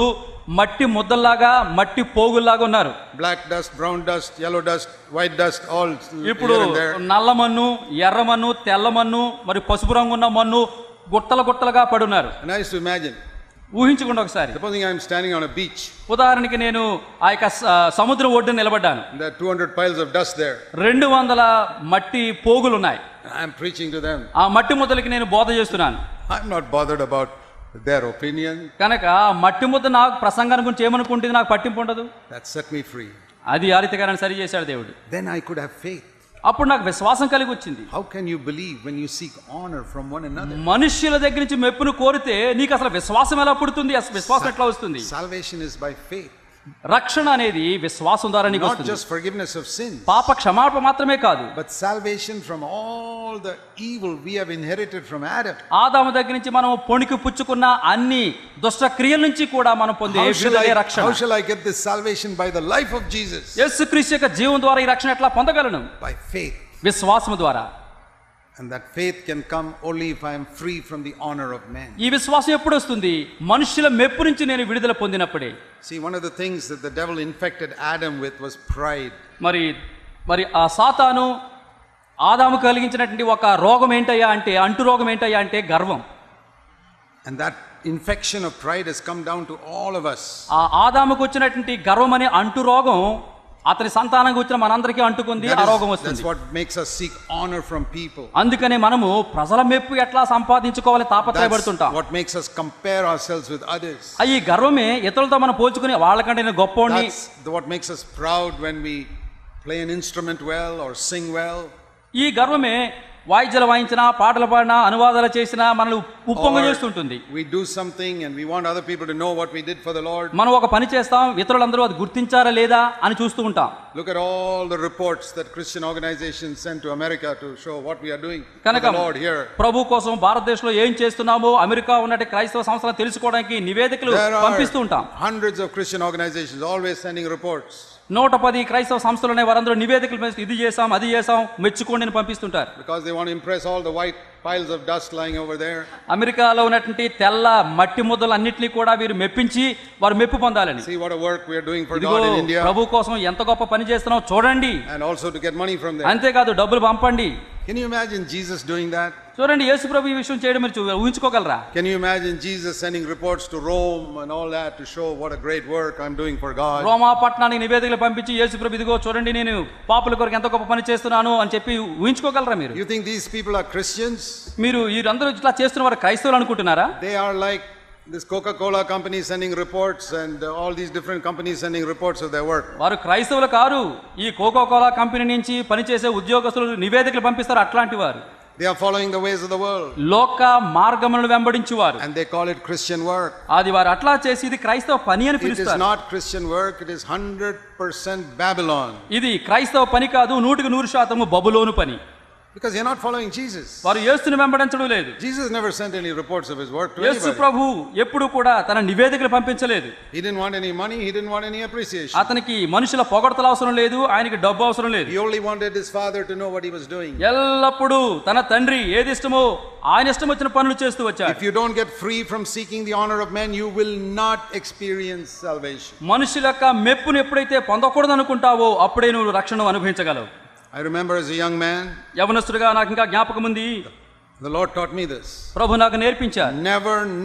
Speaker 2: మట్టి ముద్దల్లాగా మట్టి పోగుల్లాగా ఉన్నారు.
Speaker 1: Black dust, brown dust, yellow dust, white dust, all
Speaker 2: ఇప్పుడు
Speaker 1: here and there.
Speaker 2: నల్ల మన్ను, ఎర్ర మన్ను, తెల్ల మన్ను, మరి పసుపు రంగు ఉన్న మన్ను గుట్టల గుట్టలుగా పడున్నారు.
Speaker 1: And I used to imagine,
Speaker 2: ఊహించుకోండి ఒకసారి.
Speaker 1: supposing I'm standing on a beach.
Speaker 2: ఉదాహరణకి నేను ఆ యొక్క సముద్రం ఒడ్డున నిలబడ్డాను.
Speaker 1: There are 200 piles of dust there.
Speaker 2: 200 మట్టి పోగులు ఉన్నాయి.
Speaker 1: And I'm preaching to them.
Speaker 2: ఆ మట్టి ముద్దలకి నేను బోధ చేస్తున్నాను.
Speaker 1: I'm not bothered about their opinion.
Speaker 2: కనుక మట్టి ముద్ద నాకు ప్రసంగాన్ని గురించి ఏమనుకుంటుంది నాకు పట్టింపు ఉండదు.
Speaker 1: That set me free.
Speaker 2: అది ఆ రీతిగా నన్ను సరి చేశాడు దేవుడు.
Speaker 1: Then I could have faith.
Speaker 2: అప్పుడు నాకు విశ్వాసం కలిగి వచ్చింది.
Speaker 1: How can you believe when you seek honor from one another?
Speaker 2: మనుష్యుల దగ్గర నుంచి మెప్పును కోరితే నీకు అసలు విశ్వాసం ఎలా పుడుతుంది? అసలు విశ్వాసం ఎట్లా వస్తుంది?
Speaker 1: Salvation is by faith.
Speaker 2: రక్షణ అనేది విశ్వాసం ద్వారా నీకు
Speaker 1: Not
Speaker 2: వస్తుంది.
Speaker 1: just forgiveness of sins,
Speaker 2: పాప క్షమాపణ మాత్రమే కాదు,
Speaker 1: but salvation from all the evil we have inherited from Adam.
Speaker 2: ఆదాము దగ్గర నుంచి మనం పొణికి పుచ్చుకున్న అన్ని దుష్ట క్రియల నుంచి కూడా మనం పొందే విడుదలే రక్షణ.
Speaker 1: How shall I get this salvation? By the life of Jesus.
Speaker 2: యేసుక్రీస్తు యొక్క జీవం ద్వారా ఈ రక్షణ ఎట్లా పొందగలను?
Speaker 1: By faith.
Speaker 2: విశ్వాసం ద్వారా.
Speaker 1: And that faith can come only if I am free from the honor of men.
Speaker 2: ఈ విశ్వాసం ఎప్పుడు వస్తుంది? మనుషుల మెప్పు నుంచి నేను విడుదల పొందినప్పుడే.
Speaker 1: See, one of the things that the devil infected Adam with was pride.
Speaker 2: మరి ఆ సాతాను ఆదాము కలిగించినటువంటి ఒక రోగం ఏంటయ్యా అంటే, అంటు రోగం ఏంటయ్యా అంటే గర్వం.
Speaker 1: And that infection of pride has come down to all of us.
Speaker 2: ఆ ఆదాముకు వచ్చినటువంటి గర్వం అనే అంటు రోగం అతని సంతానంగా వచ్చిన మనందరికీ అంటుకుంది. ఆ రోగం వస్తుంది.
Speaker 1: That's what makes us seek honor from people.
Speaker 2: అందుకనే మనము ప్రజల మెప్పు ఎట్లా సంపాదించుకోవాలి తాపత్రయపడుతుంటాం.
Speaker 1: What makes us compare ourselves with others.
Speaker 2: ఈ గర్వమే ఇతరులతో మనం పోల్చుకుని వాళ్ళకంటే నేను గొప్పోడిని.
Speaker 1: That's what makes us proud when we play an instrument well or sing well.
Speaker 2: ఈ గర్వమే వాయిద్యాలు వాయించినా, పాటలు పాడినా, అనువాదాలు చేసినా మనల్ని ఉప్పొంగ చేస్తుంటుంది.
Speaker 1: We do something and we want other people to know what we did for the Lord.
Speaker 2: మనం ఒక పని చేస్తాం, ఇతరులందరూ అది గుర్తించారా లేదా అని చూస్తూ ఉంటాం.
Speaker 1: Look at all the reports that Christian organizations send to America to show what we are doing for
Speaker 2: కనుక
Speaker 1: the Lord here.
Speaker 2: ప్రభు కోసం భారతదేశంలో ఏం చేస్తున్నామో అమెరికా ఉన్నట్టు క్రైస్తవ సంస్థలను తెలుసుకోవడానికి నివేదికలు పంపిస్తూ ఉంటాం.
Speaker 1: Hundreds of Christian organizations always sending reports.
Speaker 2: 110 క్రైస్తవ సంస్థలు ఉన్నాయి, వారందరూ నివేదికలు ఇది చేసాం, అది చేసాం, మెచ్చుకోండి అని పంపిస్తుంటారు.
Speaker 1: Because they want to impress all the white piles of dust lying over there.
Speaker 2: అమెరికాలో ఉన్నటువంటి తెల్ల మట్టి ముద్దలు అన్నిటినీ కూడా వీరు మెప్పించి వారు మెప్పు పొందాలని.
Speaker 1: See what a work we are doing for God in India.
Speaker 2: ప్రభు కోసం ఎంత గొప్ప పని చేస్తున్నాం చూడండి.
Speaker 1: And also to get money from them.
Speaker 2: అంతేకాదు డబ్బులు పంపండి.
Speaker 1: Can you imagine Jesus doing that?
Speaker 2: చూడండి, యేసు ప్రభు ఈ విషయం చేయడం మీరు ఊహించుకోగలరా?
Speaker 1: Can you imagine Jesus sending reports to Rome and all that to show what a great work I'm doing for God?
Speaker 2: రోమా పట్టణానికి నివేదికలు పంపించి యేసు ప్రభు ఇదిగో చూడండి నేను పాపుల కొరకు ఎంత గొప్ప పని చేస్తున్నాను అని చెప్పి ఊహించుకోగలరా మీరు?
Speaker 1: You think these people are Christians?
Speaker 2: మీరు వీరందరూ ఇట్లా చేస్తున్న వారు క్రైస్తవులు అనుకుంటున్నారా?
Speaker 1: They are like this Coca-Cola company sending reports and all these different companies sending reports of their work.
Speaker 2: వారు క్రైస్తవులు కారు. ఈ కోకా-కోలా కంపెనీ నుంచి పనిచేసే ఉద్యోగస్తులు నివేదికలు పంపిస్తారు అట్లాంటి వారు.
Speaker 1: They are following the ways of the world.
Speaker 2: లోక మార్గములను వెంబడించువారు.
Speaker 1: And they call it Christian work.
Speaker 2: అది వారు అట్లా చేసి ఇది క్రైస్తవ పని అని పిలుస్తారు.
Speaker 1: It is not Christian work, it is 100% Babylon.
Speaker 2: ఇది క్రైస్తవ పని కాదు, 100% బబులోను పని.
Speaker 1: Because they are not following Jesus.
Speaker 2: వారు యేసుని వెంబడించడం లేదు.
Speaker 1: Jesus never sent any reports of his work to
Speaker 2: Yesu
Speaker 1: anybody.
Speaker 2: ప్రభు ఎప్పుడు కూడా తన నివేదికలు పంపించలేదు.
Speaker 1: He didn't want any money, he didn't want any appreciation.
Speaker 2: అతనికి మనుషుల పొగడ్తలు అవసరం లేదు, ఆయనకి డబ్బు అవసరం లేదు.
Speaker 1: He only wanted his father to know what he was doing.
Speaker 2: ఎల్లప్పుడూ తన తండ్రి ఏది ఇష్టమో ఆయన ఇష్టం వచ్చిన పనులు చేస్తూ వచ్చాడు.
Speaker 1: If you don't get free from seeking the honor of men, you will not experience salvation.
Speaker 2: మనుషుల యొక్క మెప్పును ఎప్పుడైతే పొందకూడదు అనుకుంటావో అప్పుడే నువ్వు రక్షణ అనుభవించగలవు.
Speaker 1: I remember as a young man,
Speaker 2: యవనస్తుడిగా నాకు ఇంకా జ్ఞాపకం ఉంది,
Speaker 1: the Lord taught me this.
Speaker 2: ప్రభు నాకు నేర్పించారు.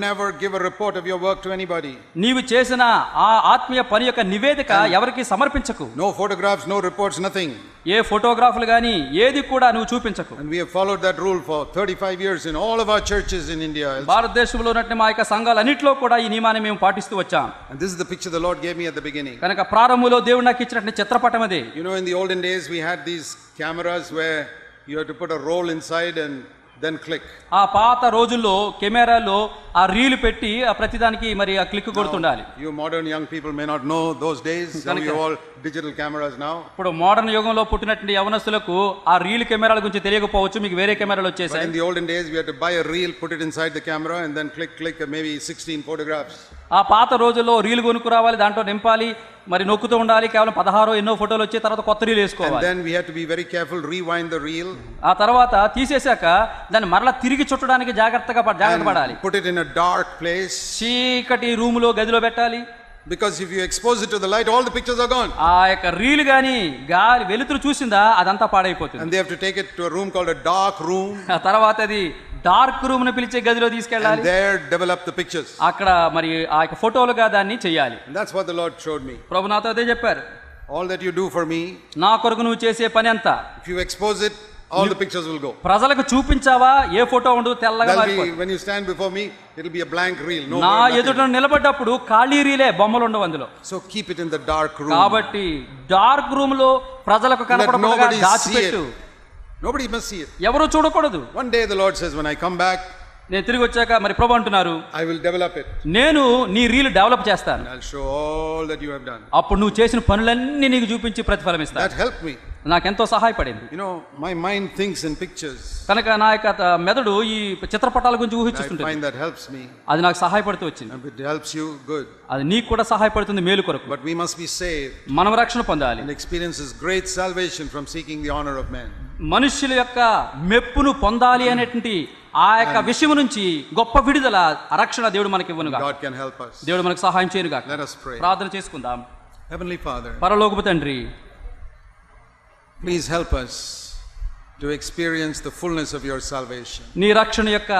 Speaker 1: Never give a report of your work to anybody.
Speaker 2: నీవు చేసిన ఆ ఆత్మీయ పని యొక్క నివేదిక ఎవరికి సమర్పించకు.
Speaker 1: No photographs, no reports, nothing.
Speaker 2: ఏ ఫోటోగ్రాఫ్లు గాని ఏది కూడా నువ్వు చూపించకు.
Speaker 1: And we have followed that rule for 35 years in all of our churches in India.
Speaker 2: భారతదేశంలో ఉన్నట్టు మా యొక్క సంఘాలన్నిటిలో కూడా ఈ నియమాన్ని మేము పాటిస్తూ వచ్చాం.
Speaker 1: And this is the picture the Lord gave me at the beginning.
Speaker 2: కనుక ప్రారంభంలో దేవుడు నాకు ఇచ్చినటువంటి చిత్రపటం అదే.
Speaker 1: You know, in the olden days we had these cameras where you had to put a roll inside and then click.
Speaker 2: ఆ పాత రోజుల్లో కెమెరాలో ఆ రీల్ పెట్టి ఆ ప్రతిదానికి మరి ఆ click కొడుతుండాలి.
Speaker 1: You modern young people may not know those days. Now you all digital cameras now.
Speaker 2: ఇప్పుడు మోడర్న్ యుగంలో పుట్టినటువంటి యవనస్తులకు ఆ రీల్ కెమెరాల గురించి తెలియకపోవచ్చు, మీకు వేరే కెమెరాలు వచ్చేసాయి.
Speaker 1: But in the olden days we had to buy a reel, put it inside the camera and then click maybe 16 photographs.
Speaker 2: ఆ పాత రోజుల్లో రీల్ కొనుక్కు రావాలి, దాంట్లో నింపాలి, మరి నొక్కుతూ ఉండాలి, కేవలం 16 ఎన్నో ఫోటోలు వచ్చే తర్వాత కొత్త రీల్ వేసుకోవాలి.
Speaker 1: And then we had to be very careful, rewind the reel.
Speaker 2: ఆ తర్వాత తీసేశాక దాన్ని మరలా తిరిగి చుట్టడానికి జాగ్రత్త పడాలి.
Speaker 1: Put it in a dark place.
Speaker 2: చీకటి రూములో గదిలో పెట్టాలి.
Speaker 1: Because if you expose it to the light, all the pictures are gone.
Speaker 2: ఆ యొక్క రీల్ గాని గాలి వెలుతురు చూసిందా అదంతా పాడైపోతుంది.
Speaker 1: And they have to take it to a room called a dark room.
Speaker 2: ఆ తర్వాత అది డార్క్ రూమ్ ని పిలిచే గదిలో తీసుకెళ్ళాలి.
Speaker 1: And there develop the pictures.
Speaker 2: అక్కడ మరి ఆ యొక్క ఫోటోలుగా దాన్ని చేయాలి.
Speaker 1: And that's what the Lord showed me.
Speaker 2: ప్రభు నాతో అదే చెప్పారు.
Speaker 1: All that you do for me,
Speaker 2: నా కొరకు నువ్వు చేసే పని అంతా,
Speaker 1: if you expose it, all the pictures will go.
Speaker 2: ప్రజలకు చూపించావా ఏ ఫోటో ఉండదు, తెల్లగా మారిపోతుంది.
Speaker 1: When you stand before me, it will be a blank reel. No.
Speaker 2: నా ఎదుట నిలబడ్డప్పుడు ఖాళీ రీలే, బొమ్మలు ఉండవు అందులో.
Speaker 1: So keep it in the dark room.
Speaker 2: కాబట్టి డార్క్ రూమ్ లో ప్రజలకు కనపడకుండా దాచిపెట్టు.
Speaker 1: Nobody must see it.
Speaker 2: ఎవరు చూడకూడదు.
Speaker 1: One day the Lord says, when I come back,
Speaker 2: నేను తిరిగి వచ్చాక మరి ప్రభు అంటున్నారు,
Speaker 1: I will develop it.
Speaker 2: నేను నీ రీల్ డెవలప్ చేస్తాను.
Speaker 1: I'll show all that you have done.
Speaker 2: అప్పుడు నువ్వు చేసిన పనులన్నీ నీకు చూపించి ప్రతిఫలం ఇస్తాను.
Speaker 1: That helped me.
Speaker 2: నాకెంతో సహాయపడింది.
Speaker 1: You know, my mind thinks in pictures.
Speaker 2: కనుక నా యొక్క మెదడు ఈ చిత్రపటాల గురించి
Speaker 1: I
Speaker 2: ఊహిస్తుంటుంది.
Speaker 1: find that helps me.
Speaker 2: అది నాకు సహాయపడుతూ వచ్చింది.
Speaker 1: If it helps you, good.
Speaker 2: అది నీకు కూడా సహాయపడుతుంది మేలు కొరకు.
Speaker 1: But we must be saved
Speaker 2: మనం రక్షణ పొందాలి.
Speaker 1: and experience this great salvation from seeking the honor of men.
Speaker 2: మనుష్యుల యొక్క మెప్పును పొందాలి అనేటువంటి ఆ యొక్క విషయం నుంచి గొప్ప విడుదల రక్షణ దేవుడు మనకి ఇవ్వనుగా.
Speaker 1: God can help us.
Speaker 2: దేవుడు మనకు సహాయం చేయనుగా.
Speaker 1: Let us pray.
Speaker 2: ప్రార్థన చేసుకుందాం.
Speaker 1: Heavenly Father,
Speaker 2: పరలోకపు తండ్రి,
Speaker 1: please help us to experience the fullness of your salvation.
Speaker 2: నీ రక్షణ యొక్క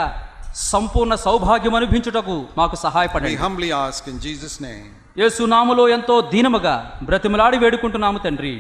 Speaker 2: సంపూర్ణ సౌభాగ్యం అనుభవించుటకు మాకు
Speaker 1: We
Speaker 2: సహాయపడండి.
Speaker 1: humbly ask in Jesus' name.
Speaker 2: యేసు నామములో ఎంతో దీనముగా బ్రతిమలాడి వేడుకుంటున్నాము తండ్రి.